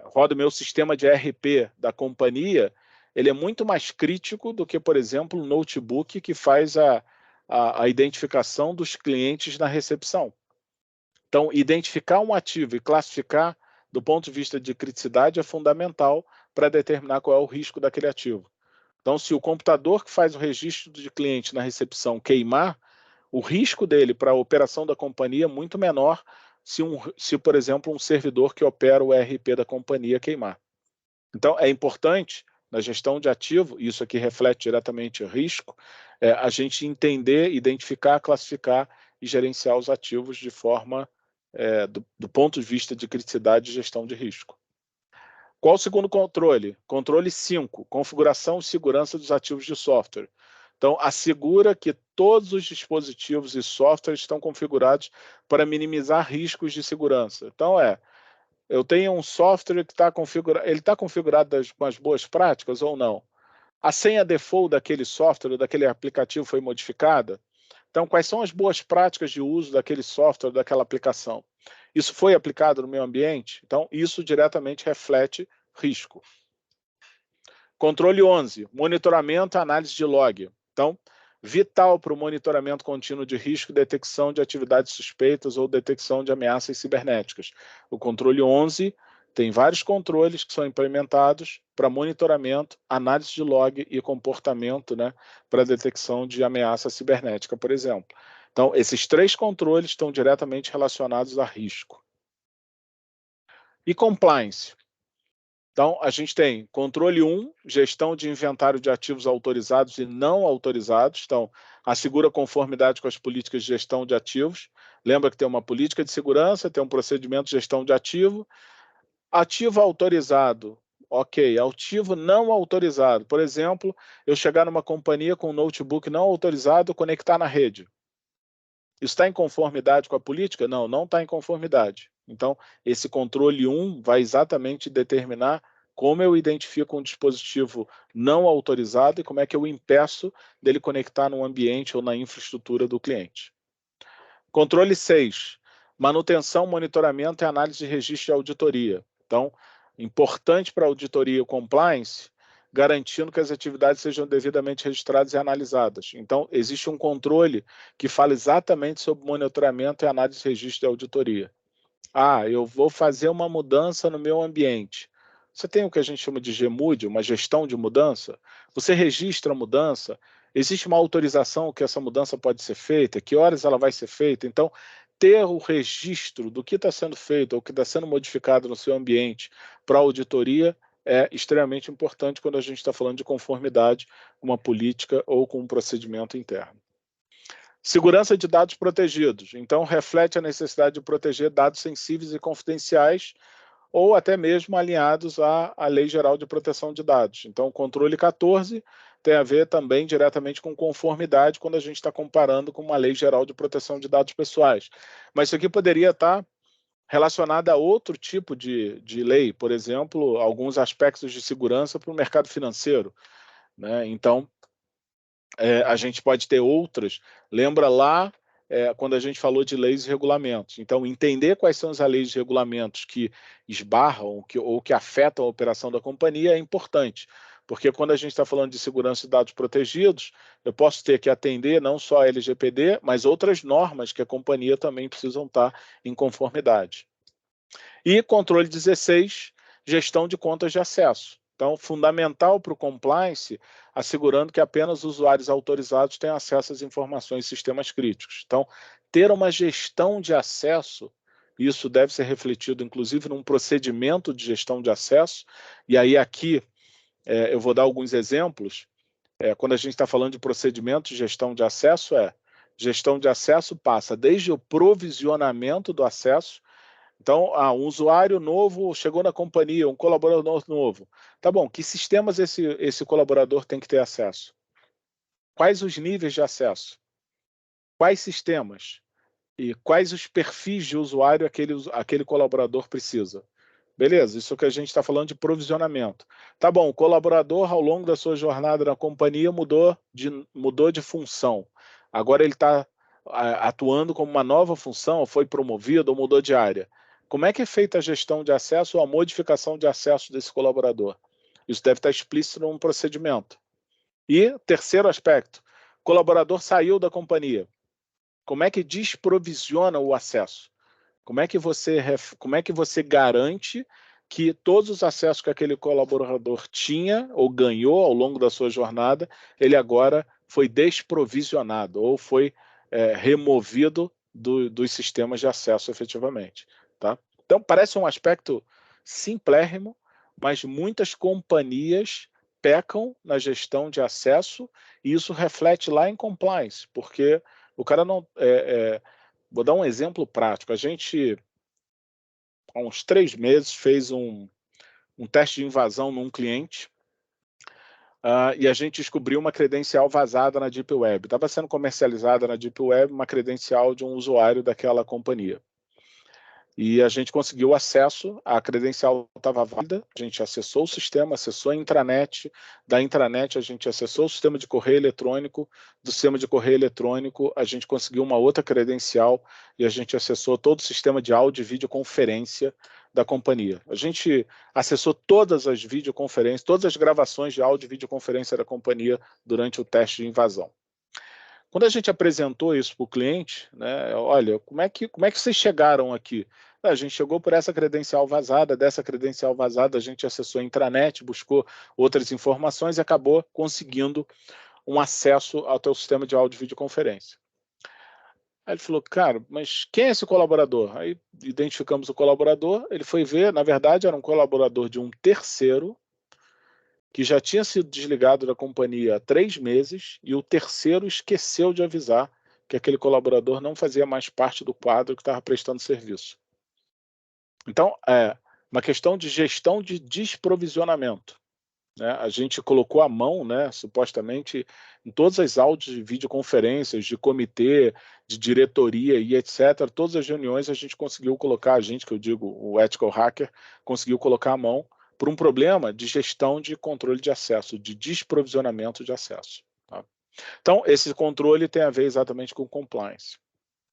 roda o meu sistema de ERP da companhia, ele é muito mais crítico do que, por exemplo, um notebook que faz a identificação dos clientes na recepção. Então, identificar um ativo e classificar do ponto de vista de criticidade é fundamental para determinar qual é o risco daquele ativo. Então, se o computador que faz o registro de cliente na recepção queimar, o risco dele para a operação da companhia é muito menor se, por exemplo, um servidor que opera o ERP da companhia queimar. Então, é importante, na gestão de ativo, e isso aqui reflete diretamente o risco, a gente entender, identificar, classificar e gerenciar os ativos de forma, do ponto de vista de criticidade e gestão de risco. Qual o segundo controle? Controle 5, configuração e segurança dos ativos de software. Então, assegura que todos os dispositivos e softwares estão configurados para minimizar riscos de segurança. Então, eu tenho um software que está configurado, ele está configurado com as boas práticas ou não? A senha default daquele software, daquele aplicativo foi modificada? Então, quais são as boas práticas de uso daquele software, daquela aplicação? Isso foi aplicado no meio ambiente? Então, isso diretamente reflete risco. Controle 11, monitoramento e análise de log. Então, vital para o monitoramento contínuo de risco e detecção de atividades suspeitas ou detecção de ameaças cibernéticas. O controle 11 tem vários controles que são implementados para monitoramento, análise de log e comportamento, né, para detecção de ameaça cibernética, por exemplo. Então, esses 3 controles estão diretamente relacionados a risco. E compliance? Então, a gente tem controle 1, gestão de inventário de ativos autorizados e não autorizados. Então, assegura conformidade com as políticas de gestão de ativos. Lembra que tem uma política de segurança, tem um procedimento de gestão de ativo. Ativo autorizado, ok. Ativo não autorizado. Por exemplo, eu chegar numa companhia com um notebook não autorizado, conectar na rede. Isso está em conformidade com a política? Não, não está em conformidade. Então, esse controle 1 vai exatamente determinar como eu identifico um dispositivo não autorizado e como é que eu impeço dele conectar no ambiente ou na infraestrutura do cliente. Controle 6, manutenção, monitoramento e análise de registro de auditoria. Então, importante para a auditoria e compliance, garantindo que as atividades sejam devidamente registradas e analisadas. Então, existe um controle que fala exatamente sobre monitoramento e análise de registro de auditoria. Eu vou fazer uma mudança no meu ambiente. Você tem o que a gente chama de GMUD, uma gestão de mudança. Você registra a mudança, existe uma autorização que essa mudança pode ser feita, que horas ela vai ser feita. Então, ter o registro do que está sendo feito ou que está sendo modificado no seu ambiente para auditoria é extremamente importante quando a gente está falando de conformidade com uma política ou com um procedimento interno. Segurança de dados protegidos. Então, reflete a necessidade de proteger dados sensíveis e confidenciais ou até mesmo alinhados à Lei Geral de Proteção de Dados. Então, o controle 14 tem a ver também diretamente com conformidade quando a gente está comparando com uma Lei Geral de Proteção de Dados Pessoais. Mas isso aqui poderia estar relacionado a outro tipo de lei, por exemplo, alguns aspectos de segurança para o mercado financeiro, né? Então, a gente pode ter outras. Lembra lá quando a gente falou de leis e regulamentos. Então, entender quais são as leis e regulamentos que esbarram ou que afetam a operação da companhia é importante, porque quando a gente está falando de segurança de dados protegidos, eu posso ter que atender não só a LGPD, mas outras normas que a companhia também precisam estar em conformidade. E controle 16, gestão de contas de acesso. Então, fundamental para o compliance, assegurando que apenas usuários autorizados têm acesso às informações e sistemas críticos. Então, ter uma gestão de acesso, isso deve ser refletido, inclusive, num procedimento de gestão de acesso. E aí, aqui, eu vou dar alguns exemplos. Quando a gente está falando de procedimento de gestão de acesso, gestão de acesso passa desde o provisionamento do acesso. Então, um usuário novo chegou na companhia, um colaborador novo. Tá bom, que sistemas esse colaborador tem que ter acesso? Quais os níveis de acesso? Quais sistemas? E quais os perfis de usuário aquele colaborador precisa? Beleza, isso que a gente está falando de provisionamento. Tá bom, o colaborador, ao longo da sua jornada na companhia, mudou de função. Agora ele está atuando como uma nova função, foi promovido ou mudou de área. Como é que é feita a gestão de acesso ou a modificação de acesso desse colaborador? Isso deve estar explícito num procedimento. E, terceiro aspecto, colaborador saiu da companhia. Como é que desprovisiona o acesso? Como é que você garante que todos os acessos que aquele colaborador tinha ou ganhou ao longo da sua jornada, ele agora foi desprovisionado ou foi removido dos sistemas de acesso efetivamente? Tá? Então, parece um aspecto simplérrimo, mas muitas companhias pecam na gestão de acesso e isso reflete lá em compliance, porque o cara não... vou dar um exemplo prático. A gente, há uns 3 meses, fez um teste de invasão num cliente e a gente descobriu uma credencial vazada na Deep Web. Estava sendo comercializada na Deep Web uma credencial de um usuário daquela companhia. E a gente conseguiu acesso, a credencial estava válida, a gente acessou o sistema, acessou a intranet, da intranet a gente acessou o sistema de correio eletrônico, do sistema de correio eletrônico a gente conseguiu uma outra credencial e a gente acessou todo o sistema de áudio e videoconferência da companhia. A gente acessou todas as videoconferências, todas as gravações de áudio e videoconferência da companhia durante o teste de invasão. Quando a gente apresentou isso para o cliente, né, olha, como é que vocês chegaram aqui? A gente chegou por essa credencial vazada, dessa credencial vazada a gente acessou a intranet, buscou outras informações e acabou conseguindo um acesso ao teu sistema de áudio e videoconferência. Aí ele falou, cara, mas quem é esse colaborador? Aí identificamos o colaborador, ele foi ver, na verdade era um colaborador de um terceiro, que já tinha sido desligado da companhia há 3 meses e o terceiro esqueceu de avisar que aquele colaborador não fazia mais parte do quadro que estava prestando serviço. Então, é uma questão de gestão de desprovisionamento, né? A gente colocou a mão, né, supostamente, em todas as áudios de videoconferências, de comitê, de diretoria e etc. Todas as reuniões a gente conseguiu colocar, que eu digo, o ethical hacker, conseguiu colocar a mão por um problema de gestão de controle de acesso, de desprovisionamento de acesso. Tá? Então, esse controle tem a ver exatamente com compliance.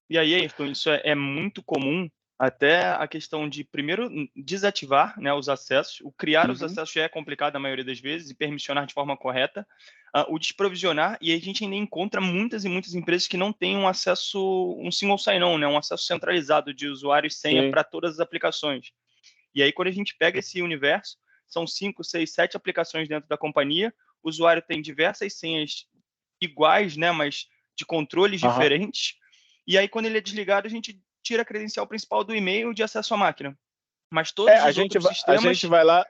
E aí, Ayrton, isso é muito comum, até a questão de, primeiro, desativar, né, os acessos. O criar os acessos já é complicado na maioria das vezes, e permissionar de forma correta. O desprovisionar, e a gente ainda encontra muitas e muitas empresas que não têm um acesso, um single sign-on, né, um acesso centralizado de usuário e senha para todas as aplicações. E aí, quando a gente pega esse universo, são 5, 6, 7 aplicações dentro da companhia, o usuário tem diversas senhas iguais, né, mas de controles diferentes, e aí, quando ele é desligado, a gente tira a credencial principal do e-mail de acesso à máquina. Mas todos os outros sistemas... A gente vai lá,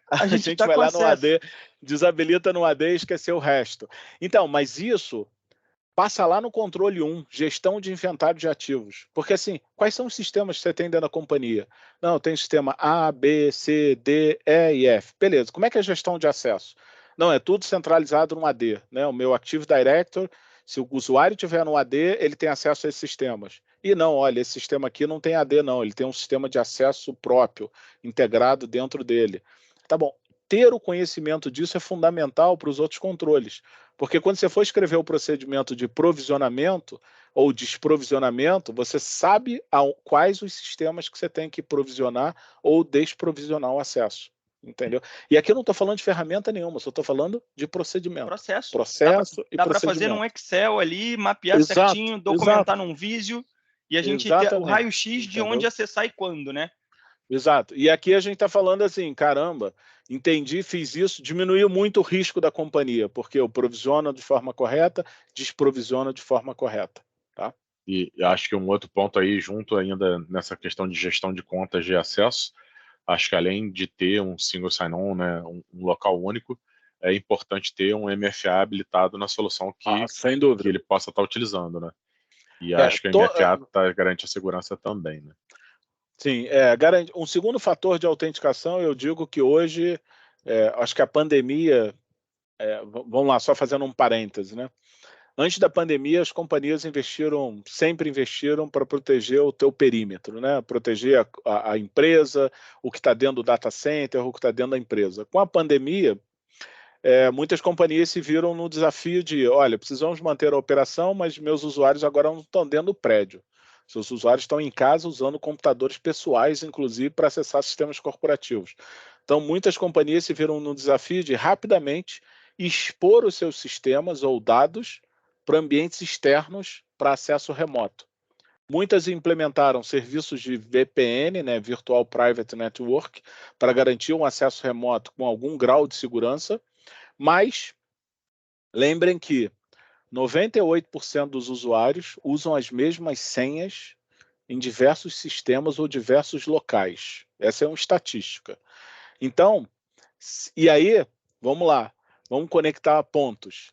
vai lá no AD, desabilita no AD e esqueceu o resto. Então, mas isso... passa lá no controle 1, gestão de inventário de ativos. Porque assim, quais são os sistemas que você tem dentro da companhia? Não, tem sistema A, B, C, D, E e F. Beleza, como é que é a gestão de acesso? Não, é tudo centralizado no AD. Né? O meu Active Directory, se o usuário estiver no AD, ele tem acesso a esses sistemas. E não, olha, esse sistema aqui não tem AD não, ele tem um sistema de acesso próprio, integrado dentro dele. Tá bom, ter o conhecimento disso é fundamental para os outros controles. Porque quando você for escrever o procedimento de provisionamento ou desprovisionamento, você sabe quais os sistemas que você tem que provisionar ou desprovisionar o acesso. Entendeu? E aqui eu não estou falando de ferramenta nenhuma, só estou falando de procedimento. Processo dá para fazer num Excel ali, mapear certinho, documentar num Visio, e a gente ter o raio-x de onde acessar e quando, né? Exato. E aqui a gente está falando assim, caramba, entendi, fiz isso, diminuiu muito o risco da companhia, porque eu provisiono de forma correta, desprovisiono de forma correta. Tá? E acho que um outro ponto aí, junto ainda nessa questão de gestão de contas de acesso, acho que além de ter um single sign-on, né, um local único, é importante ter um MFA habilitado na solução sem dúvida, que ele possa estar utilizando. Né? E acho que o MFA garante a segurança também. Né? Sim, garante. Um segundo fator de autenticação, eu digo que hoje, acho que a pandemia, vamos lá, só fazendo um parêntese, né? Antes da pandemia, as companhias sempre investiram para proteger o teu perímetro, né? Proteger a empresa, o que está dentro do data center, o que está dentro da empresa. Com a pandemia, muitas companhias se viram no desafio de, olha, precisamos manter a operação, mas meus usuários agora não estão dentro do prédio. Seus usuários estão em casa usando computadores pessoais, inclusive, para acessar sistemas corporativos. Então, muitas companhias se viram no desafio de rapidamente expor os seus sistemas ou dados para ambientes externos para acesso remoto. Muitas implementaram serviços de VPN, né, Virtual Private Network, para garantir um acesso remoto com algum grau de segurança, mas lembrem que 98% dos usuários usam as mesmas senhas em diversos sistemas ou diversos locais. Essa é uma estatística. Então, E aí, vamos lá, vamos conectar pontos.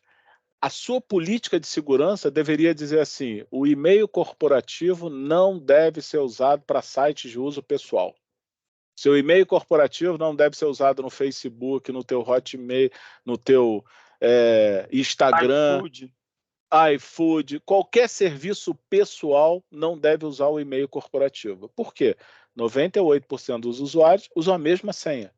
A sua política de segurança deveria dizer assim: o e-mail corporativo não deve ser usado para sites de uso pessoal. Seu e-mail corporativo não deve ser usado no Facebook, no teu Hotmail, no teu Instagram, iFood, qualquer serviço pessoal não deve usar o e-mail corporativo. Por quê? 98% dos usuários usam a mesma senha.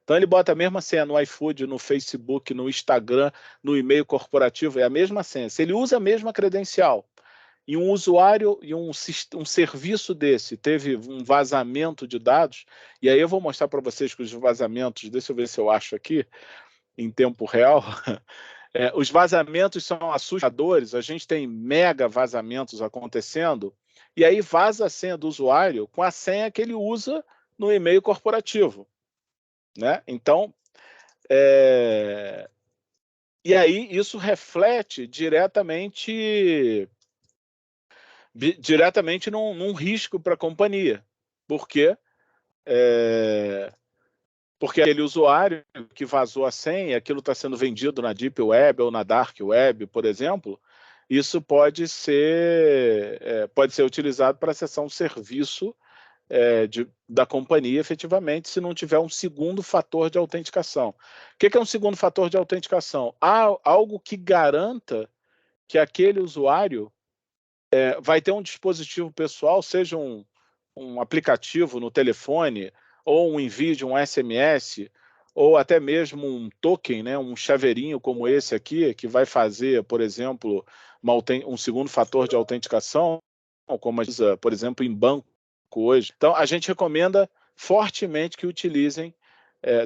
Então ele bota a mesma senha no iFood, no Facebook, no Instagram, no e-mail corporativo, é a mesma senha. Se ele usa a mesma credencial e um usuário e um serviço desse teve um vazamento de dados, e aí eu vou mostrar para vocês que os vazamentos, deixa eu ver se eu acho aqui, em tempo real, os vazamentos são assustadores, a gente tem mega vazamentos acontecendo, e aí vaza a senha do usuário com a senha que ele usa no e-mail corporativo. Né? Então, e aí isso reflete diretamente num risco para a companhia. Por quê? Porque aquele usuário que vazou a senha, aquilo está sendo vendido na Deep Web ou na Dark Web, por exemplo, isso pode ser utilizado para acessar um serviço da companhia, efetivamente, se não tiver um segundo fator de autenticação. O que é um segundo fator de autenticação? Algo que garanta que aquele usuário vai ter um dispositivo pessoal, seja um aplicativo no telefone, ou um envio de um SMS, ou até mesmo um token, né, um chaveirinho como esse aqui, que vai fazer, por exemplo, um segundo fator de autenticação, como a gente usa, por exemplo, em banco hoje. Então, a gente recomenda fortemente que utilizem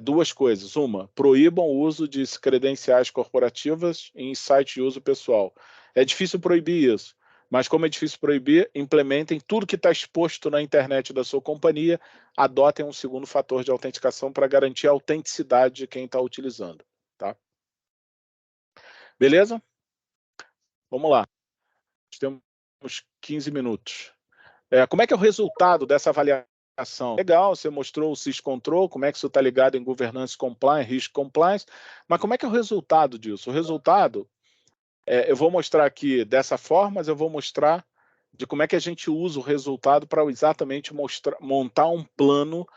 duas coisas. Uma, proíbam o uso de credenciais corporativas em site de uso pessoal. É difícil proibir isso, mas como é difícil proibir, implementem tudo que está exposto na internet da sua companhia, adotem um segundo fator de autenticação para garantir a autenticidade de quem está utilizando. Tá? Beleza? Vamos lá. Temos 15 minutos. Como é que é o resultado dessa avaliação? Legal, você mostrou o SysControl, como é que isso está ligado em Governance Compliance, Risk Compliance, mas como é que é o resultado disso? O resultado, eu vou mostrar aqui dessa forma, mas eu vou mostrar de como é que a gente usa o resultado para exatamente montar um plano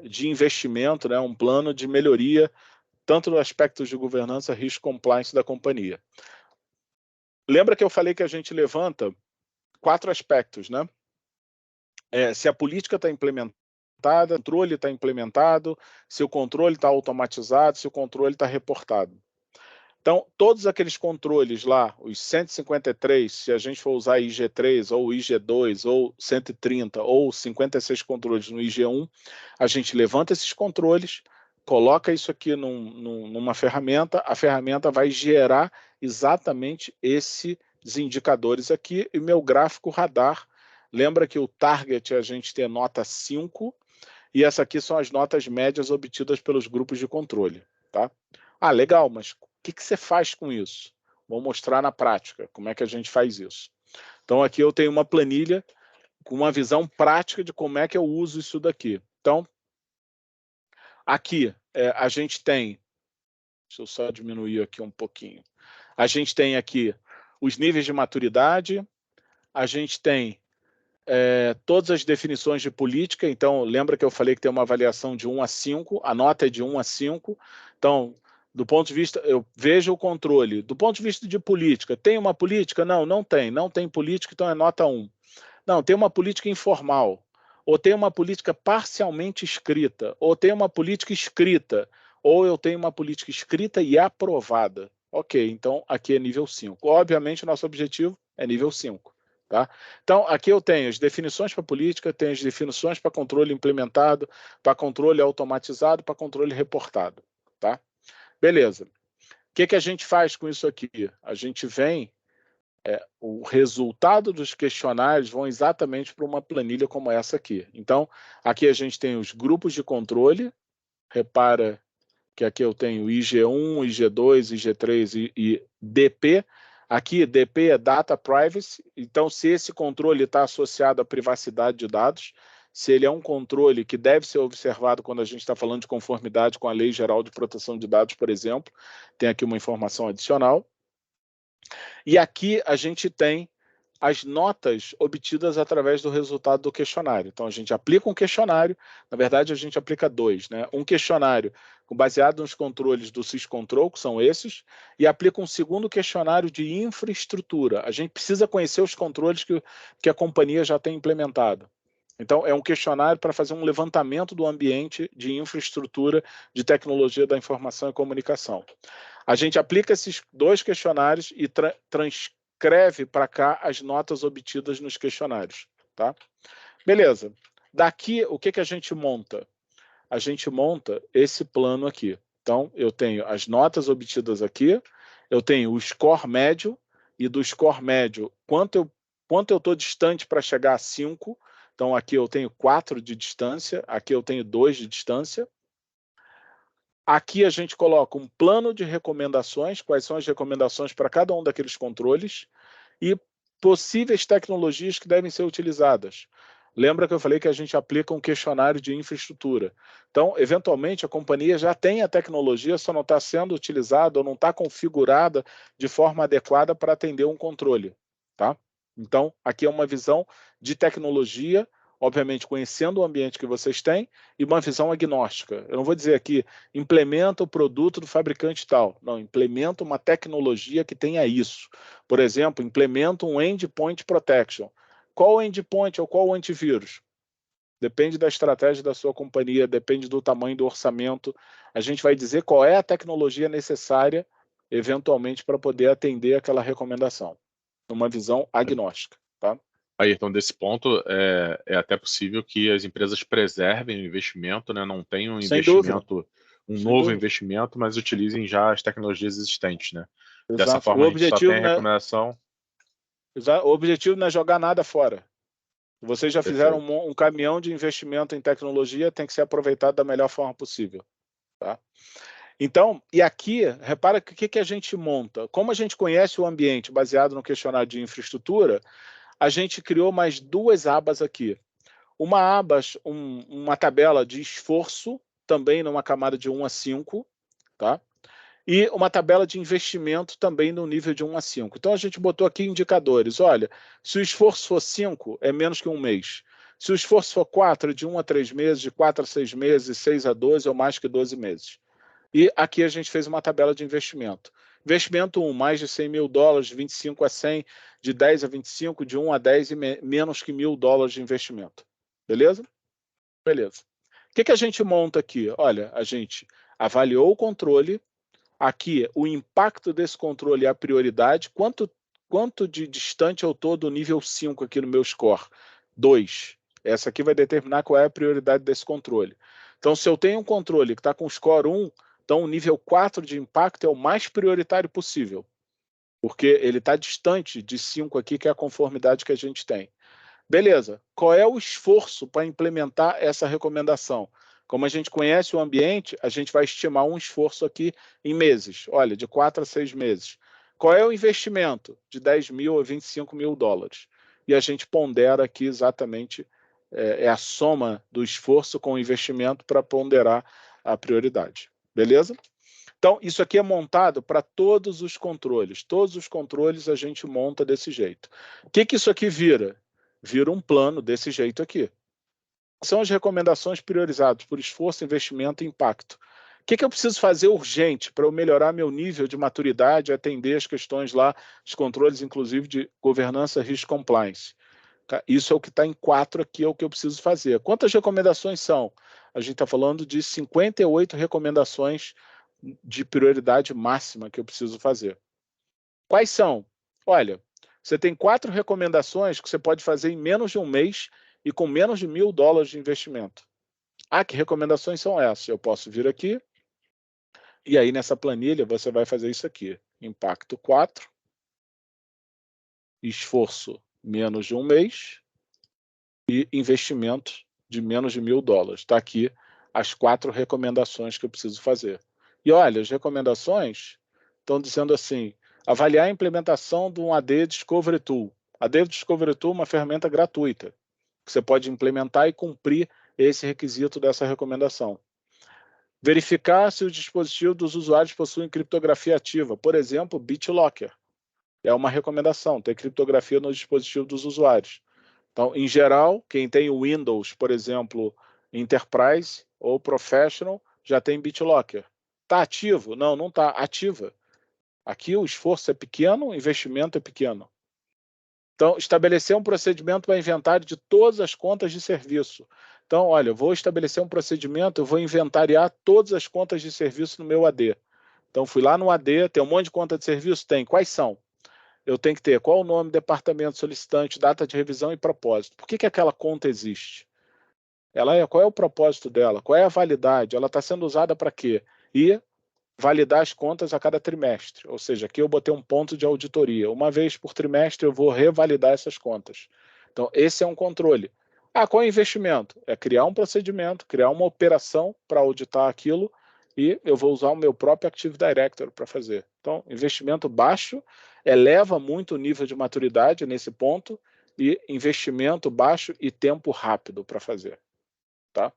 de investimento, né, um plano de melhoria, tanto no aspecto de governança, Risk Compliance da companhia. Lembra que eu falei que a gente levanta 4 aspectos, né? Se a política está implementada, o controle está implementado, se o controle está automatizado, se o controle está reportado. Então, todos aqueles controles lá, os 153, se a gente for usar IG3, ou IG2, ou 130, ou 56 controles no IG1, a gente levanta esses controles, coloca isso aqui numa ferramenta, a ferramenta vai gerar exatamente esses indicadores aqui, e meu gráfico radar, lembra que o target a gente tem nota 5, e essa aqui são as notas médias obtidas pelos grupos de controle. Tá? Legal, mas o que você faz com isso? Vou mostrar na prática como é que a gente faz isso. Então, aqui eu tenho uma planilha com uma visão prática de como é que eu uso isso daqui. Então, aqui a gente tem... Deixa eu só diminuir aqui um pouquinho. A gente tem aqui os níveis de maturidade, a gente tem todas as definições de política. Então, lembra que eu falei que tem uma avaliação de 1 a 5, a nota é de 1 a 5. Então, do ponto de vista, eu vejo o controle. Do ponto de vista de política, tem uma política? Não, não tem. Não tem política, então é nota 1. Não, tem uma política informal. Ou tem uma política parcialmente escrita. Ou tem uma política escrita. Ou eu tenho uma política escrita e aprovada. Ok, então aqui é nível 5. Obviamente, o nosso objetivo é nível 5. Tá? Então, aqui eu tenho as definições para política, tenho as definições para controle implementado, para controle automatizado, para controle reportado. Tá? Beleza. O que a gente faz com isso aqui? A gente vem... o resultado dos questionários vão exatamente para uma planilha como essa aqui. Então, aqui a gente tem os grupos de controle. Repara que aqui eu tenho IG1, IG2, IG3 e DP. Aqui, DP é Data Privacy. Então, se esse controle está associado à privacidade de dados, se ele é um controle que deve ser observado quando a gente está falando de conformidade com a Lei Geral de Proteção de Dados, por exemplo. Tem aqui uma informação adicional. E aqui a gente tem as notas obtidas através do resultado do questionário. Então, a gente aplica um questionário, na verdade, a gente aplica dois, né? Um questionário baseado nos controles do Syscontrol, que são esses, e aplica um segundo questionário de infraestrutura. A gente precisa conhecer os controles que a companhia já tem implementado. Então, é um questionário para fazer um levantamento do ambiente de infraestrutura de tecnologia da informação e comunicação. A gente aplica esses dois questionários e transcreve para cá as notas obtidas nos questionários. Tá? Beleza. Daqui, o que a gente monta? A gente monta esse plano aqui. Então, eu tenho as notas obtidas aqui, eu tenho o score médio, e do score médio, quanto eu estou distante para chegar a 5. Então, aqui eu tenho 4 de distância, aqui eu tenho 2 de distância. Aqui a gente coloca um plano de recomendações, quais são as recomendações para cada um daqueles controles, e possíveis tecnologias que devem ser utilizadas. Lembra que eu falei que a gente aplica um questionário de infraestrutura. Então, eventualmente, a companhia já tem a tecnologia, só não está sendo utilizada ou não está configurada de forma adequada para atender um controle. Tá? Então, aqui é uma visão de tecnologia, obviamente conhecendo o ambiente que vocês têm, e uma visão agnóstica. Eu não vou dizer aqui, implementa o produto do fabricante tal. Não, implementa uma tecnologia que tenha isso. Por exemplo, implementa um endpoint protection. Qual o endpoint ou qual o antivírus? Depende da estratégia da sua companhia, depende do tamanho do orçamento. A gente vai dizer qual é a tecnologia necessária, eventualmente, para poder atender aquela recomendação. Uma visão agnóstica. Tá? Aí, então, desse ponto, é até possível que as empresas preservem o investimento, né? Não tenham um investimento, novo investimento, mas utilizem já as tecnologias existentes, né? Exato. Dessa forma, a gente só tem a recomendação. O objetivo não é jogar nada fora. Vocês já fizeram um caminhão de investimento em tecnologia, tem que ser aproveitado da melhor forma possível. Tá? Então, e aqui, repara que o que a gente monta? Como a gente conhece o ambiente baseado no questionário de infraestrutura, a gente criou mais duas abas aqui. Uma aba, uma tabela de esforço, também numa camada de 1 a 5, tá? E uma tabela de investimento também no nível de 1 a 5. Então, a gente botou aqui indicadores. Olha, se o esforço for 5, é menos que um mês. Se o esforço for 4, é de 1 a 3 meses, de 4 a 6 meses, 6 a 12 ou mais que 12 meses. E aqui a gente fez uma tabela de investimento. Investimento 1, mais de 100 mil dólares, de 25 a 100, de 10 a 25, de 1 a 10 e menos que $1.000 de investimento. Beleza? Beleza. O que a gente monta aqui? Olha, a gente avaliou o controle. Aqui, o impacto desse controle é a prioridade. Quanto de distante eu estou do nível 5 aqui no meu score? 2. Essa aqui vai determinar qual é a prioridade desse controle. Então, se eu tenho um controle que está com score 1, então o nível 4 de impacto é o mais prioritário possível, porque ele está distante de 5 aqui, que é a conformidade que a gente tem. Beleza, qual é o esforço para implementar essa recomendação? Como a gente conhece o ambiente, a gente vai estimar um esforço aqui em meses. Olha, de 4 a 6 meses. Qual é o investimento? De 10 mil a 25 mil dólares. E a gente pondera aqui exatamente, a soma do esforço com o investimento para ponderar a prioridade. Beleza? Então, isso aqui é montado para todos os controles. Todos os controles a gente monta desse jeito. O que isso aqui vira? Vira um plano desse jeito aqui. São as recomendações priorizadas por esforço, investimento e impacto. O que eu preciso fazer urgente para eu melhorar meu nível de maturidade e atender as questões lá, os controles, inclusive, de governança, risk compliance? Isso é o que está em 4 aqui, é o que eu preciso fazer. Quantas recomendações são? A gente está falando de 58 recomendações de prioridade máxima que eu preciso fazer. Quais são? Olha, você tem 4 recomendações que você pode fazer em menos de um mês e com menos de $1.000 de investimento. Ah, que recomendações são essas? Eu posso vir aqui e aí nessa planilha você vai fazer isso aqui. Impacto 4, esforço menos de um mês e investimento de menos de $1.000. Está aqui as 4 recomendações que eu preciso fazer. E olha, as recomendações estão dizendo assim, avaliar a implementação de um AD Discovery Tool. AD Discovery Tool é uma ferramenta gratuita. que você pode implementar e cumprir esse requisito dessa recomendação. Verificar se os dispositivos dos usuários possuem criptografia ativa, por exemplo, BitLocker. É uma recomendação, ter criptografia no dispositivo dos usuários. Então, em geral, quem tem o Windows, por exemplo, Enterprise ou Professional, já tem BitLocker. Está ativo? Não, não está. Ativa. Aqui o esforço é pequeno, o investimento é pequeno. Então, estabelecer um procedimento para inventário de todas as contas de serviço. Então, olha, eu vou estabelecer um procedimento, eu vou inventariar todas as contas de serviço no meu AD. Então, fui lá no AD, tem um monte de conta de serviço? Tem. Quais são? Eu tenho que ter qual o nome, departamento, solicitante, data de revisão e propósito. Por que aquela conta existe? Qual é o propósito dela? Qual é a validade? Ela está sendo usada para quê? E validar as contas a cada trimestre. Ou seja, aqui eu botei um ponto de auditoria. Uma vez por trimestre eu vou revalidar essas contas. Então, esse é um controle. Qual é o investimento? É criar um procedimento, criar uma operação para auditar aquilo e eu vou usar o meu próprio Active Directory para fazer. Então, investimento baixo eleva muito o nível de maturidade nesse ponto e investimento baixo e tempo rápido para fazer. Tá?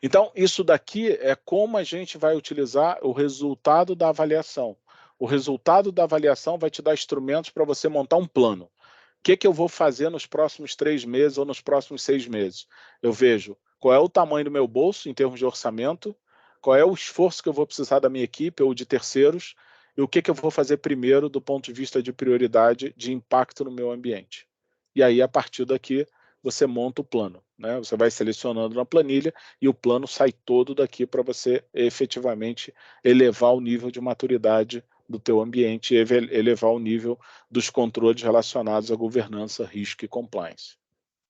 Então, isso daqui é como a gente vai utilizar o resultado da avaliação. O resultado da avaliação vai te dar instrumentos para você montar um plano. O que eu vou fazer nos próximos 3 meses ou nos próximos 6 meses? Eu vejo qual é o tamanho do meu bolso em termos de orçamento, qual é o esforço que eu vou precisar da minha equipe ou de terceiros, e o que eu vou fazer primeiro do ponto de vista de prioridade, de impacto no meu ambiente. E aí, a partir daqui, você monta o plano. Né? Você vai selecionando na planilha e o plano sai todo daqui para você efetivamente elevar o nível de maturidade do teu ambiente e elevar o nível dos controles relacionados à governança, risco e compliance.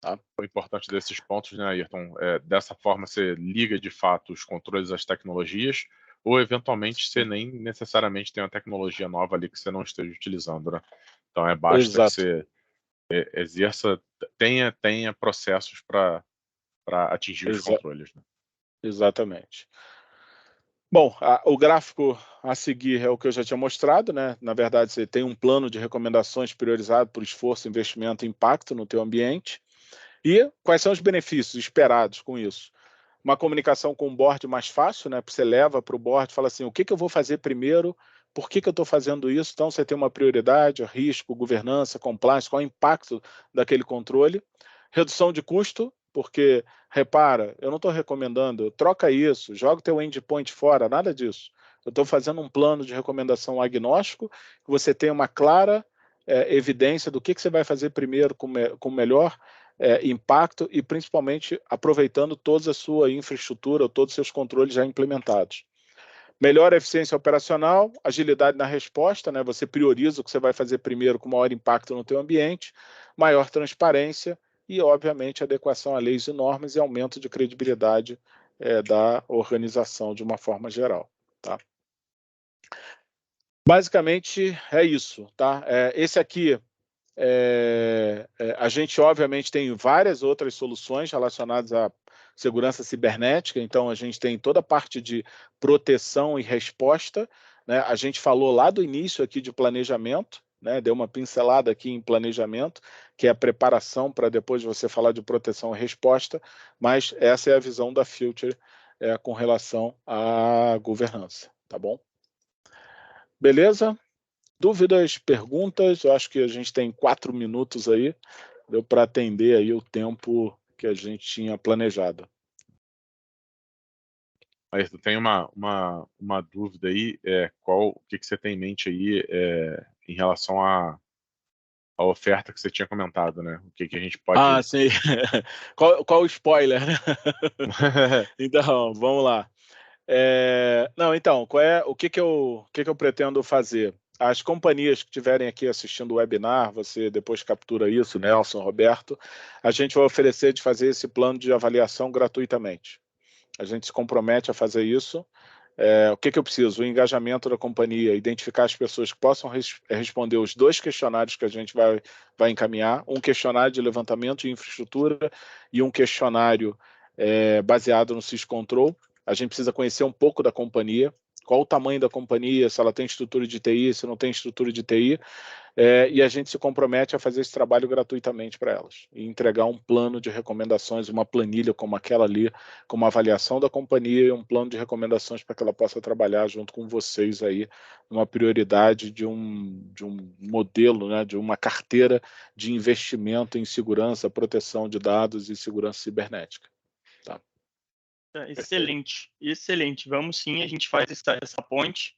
Tá? O importante desses pontos, né, Ayrton, dessa forma você liga de fato os controles às tecnologias, ou eventualmente você nem necessariamente tem uma tecnologia nova ali que você não esteja utilizando, né? Então basta que você exerça, tenha processos para atingir os controles. Né? Exatamente. Bom, o gráfico a seguir é o que eu já tinha mostrado, né? Na verdade, você tem um plano de recomendações priorizado por esforço, investimento e impacto no teu ambiente. E quais são os benefícios esperados com isso? Uma comunicação com o board mais fácil, né? Você leva para o board e fala assim, o que eu vou fazer primeiro, por que eu estou fazendo isso? Então, você tem uma prioridade, risco, governança, compliance, qual é o impacto daquele controle. Redução de custo, porque, repara, eu não estou recomendando, troca isso, joga o teu endpoint fora, nada disso. Eu estou fazendo um plano de recomendação agnóstico, que você tenha uma clara evidência do que você vai fazer primeiro com melhor impacto e, principalmente, aproveitando toda a sua infraestrutura, todos os seus controles já implementados. Melhor eficiência operacional, agilidade na resposta, né? Você prioriza o que você vai fazer primeiro com maior impacto no teu ambiente, maior transparência e, obviamente, adequação a leis e normas e aumento de credibilidade da organização de uma forma geral. Tá? Basicamente, é isso. Tá? Esse aqui, a gente, obviamente, tem várias outras soluções relacionadas à segurança cibernética, então a gente tem toda a parte de proteção e resposta, né? A gente falou lá do início aqui de planejamento, né? Deu uma pincelada aqui em planejamento, que é a preparação para depois você falar de proteção e resposta, mas essa é a visão da Future com relação à governança, tá bom? Beleza? Dúvidas, perguntas? Eu acho que a gente tem 4 minutos aí, deu para atender aí o tempo que a gente tinha planejado. Mas tu tem uma dúvida aí, o que você tem em mente aí em relação à oferta que você tinha comentado, né? O que a gente pode... Sim. Qual o spoiler, né? Então, vamos lá. Não, então, o que eu pretendo fazer? As companhias que estiverem aqui assistindo o webinar, você depois captura isso, Nelson, Roberto, a gente vai oferecer de fazer esse plano de avaliação gratuitamente. A gente se compromete a fazer isso. O que eu preciso? O engajamento da companhia, identificar as pessoas que possam responder os 2 questionários que a gente vai encaminhar, um questionário de levantamento de infraestrutura e um questionário baseado no SysControl. A gente precisa conhecer um pouco da companhia, qual o tamanho da companhia, se ela tem estrutura de TI, se não tem estrutura de TI, e a gente se compromete a fazer esse trabalho gratuitamente para elas e entregar um plano de recomendações, uma planilha como aquela ali, com uma avaliação da companhia e um plano de recomendações para que ela possa trabalhar junto com vocês aí numa prioridade de um modelo, né, de uma carteira de investimento em segurança, proteção de dados e segurança cibernética. Tá. Excelente, excelente. Vamos sim, a gente faz essa ponte.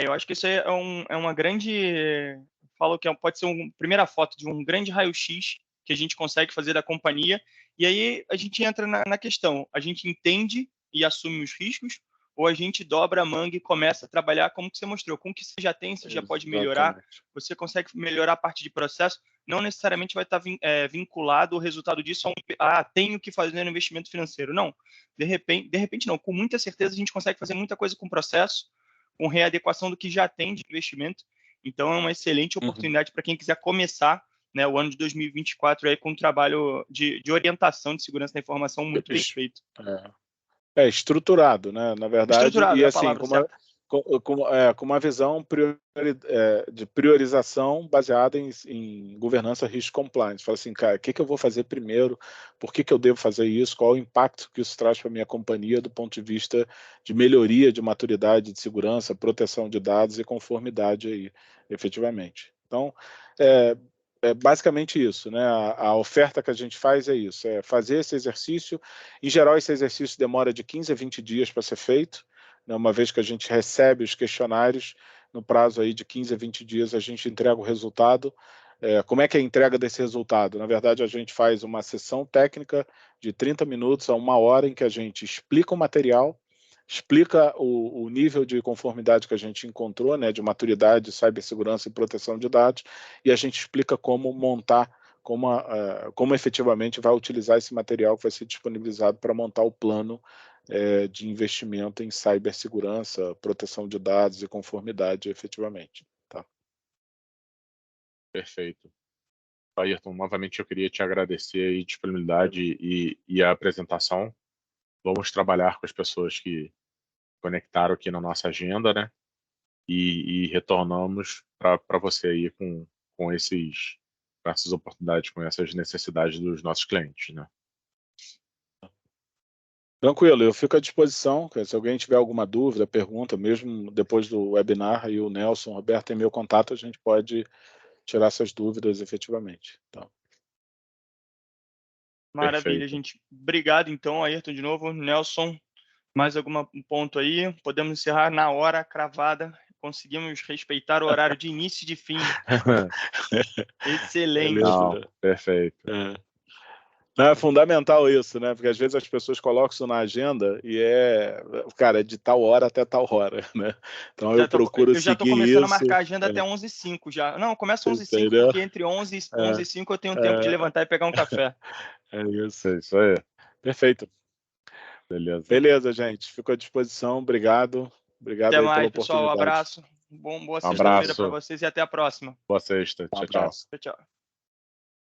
Eu acho que isso é uma grande. Falo que pode ser uma primeira foto de um grande raio-x que a gente consegue fazer da companhia. E aí a gente entra na questão: a gente entende e assume os riscos, ou a gente dobra a manga e começa a trabalhar como que você mostrou, com o que você já tem, você já pode melhorar, você consegue melhorar a parte de processo. Não necessariamente vai estar vinculado o resultado disso tenho que fazer no investimento financeiro. Não, de repente não, com muita certeza a gente consegue fazer muita coisa com processo, com readequação do que já tem de investimento. Então é uma excelente oportunidade para quem quiser começar, né, o ano de 2024 aí com um trabalho de orientação de segurança da informação muito bem feito. Estruturado, né? Na verdade, estruturado, e é a assim, palavra com uma visão de priorização baseada em governança risk compliance. Fala assim, cara, o que eu vou fazer primeiro? Por que eu devo fazer isso? Qual o impacto que isso traz para a minha companhia do ponto de vista de melhoria de maturidade, de segurança, proteção de dados e conformidade aí, efetivamente. Então, é basicamente isso, né? A oferta que a gente faz é isso, é fazer esse exercício. Em geral, esse exercício demora de 15 a 20 dias para ser feito, né? Uma vez que a gente recebe os questionários, no prazo aí de 15 a 20 dias a gente entrega o resultado. Como é que é a entrega desse resultado? Na verdade, a gente faz uma sessão técnica de 30 minutos a 1 hora em que a gente explica o material, explica o nível de conformidade que a gente encontrou, né, de maturidade, cibersegurança e proteção de dados, e a gente explica como montar, como efetivamente vai utilizar esse material que vai ser disponibilizado para montar o plano de investimento em cibersegurança, proteção de dados e conformidade efetivamente. Tá? Perfeito. Ayrton, novamente eu queria te agradecer a disponibilidade e a apresentação. Vamos trabalhar com as pessoas que conectaram aqui na nossa agenda, né? E retornamos para você aí com essas oportunidades, com essas necessidades dos nossos clientes, né? Tranquilo, eu fico à disposição. Se alguém tiver alguma dúvida, pergunta, mesmo depois do webinar, aí o Nelson, o Roberto tem meu contato, a gente pode tirar essas dúvidas efetivamente. Então. Maravilha, Perfeito. gente. Obrigado, então, Ayrton, de novo. Nelson, mais algum ponto aí? Podemos encerrar na hora cravada. Conseguimos respeitar o horário de início e de fim. Excelente. Não, perfeito. Não, é fundamental isso, né? Porque às vezes as pessoas colocam isso na agenda e cara, de tal hora até tal hora, né? Então eu procuro eu já estou seguir começando isso. a marcar a agenda até 11h05 já. Não, começa 11h05 Entendeu? porque entre 11 e 11h05 eu tenho tempo de levantar e pegar um café. É isso. É isso aí. Perfeito. Beleza. Beleza, gente. Fico à disposição. Obrigado. Obrigado Até aí pela mais, pessoal. Um oportunidade. abraço. Boa sexta-feira para vocês e até a próxima. Boa sexta. Um Tchau, tchau. abraço. Tchau, tchau.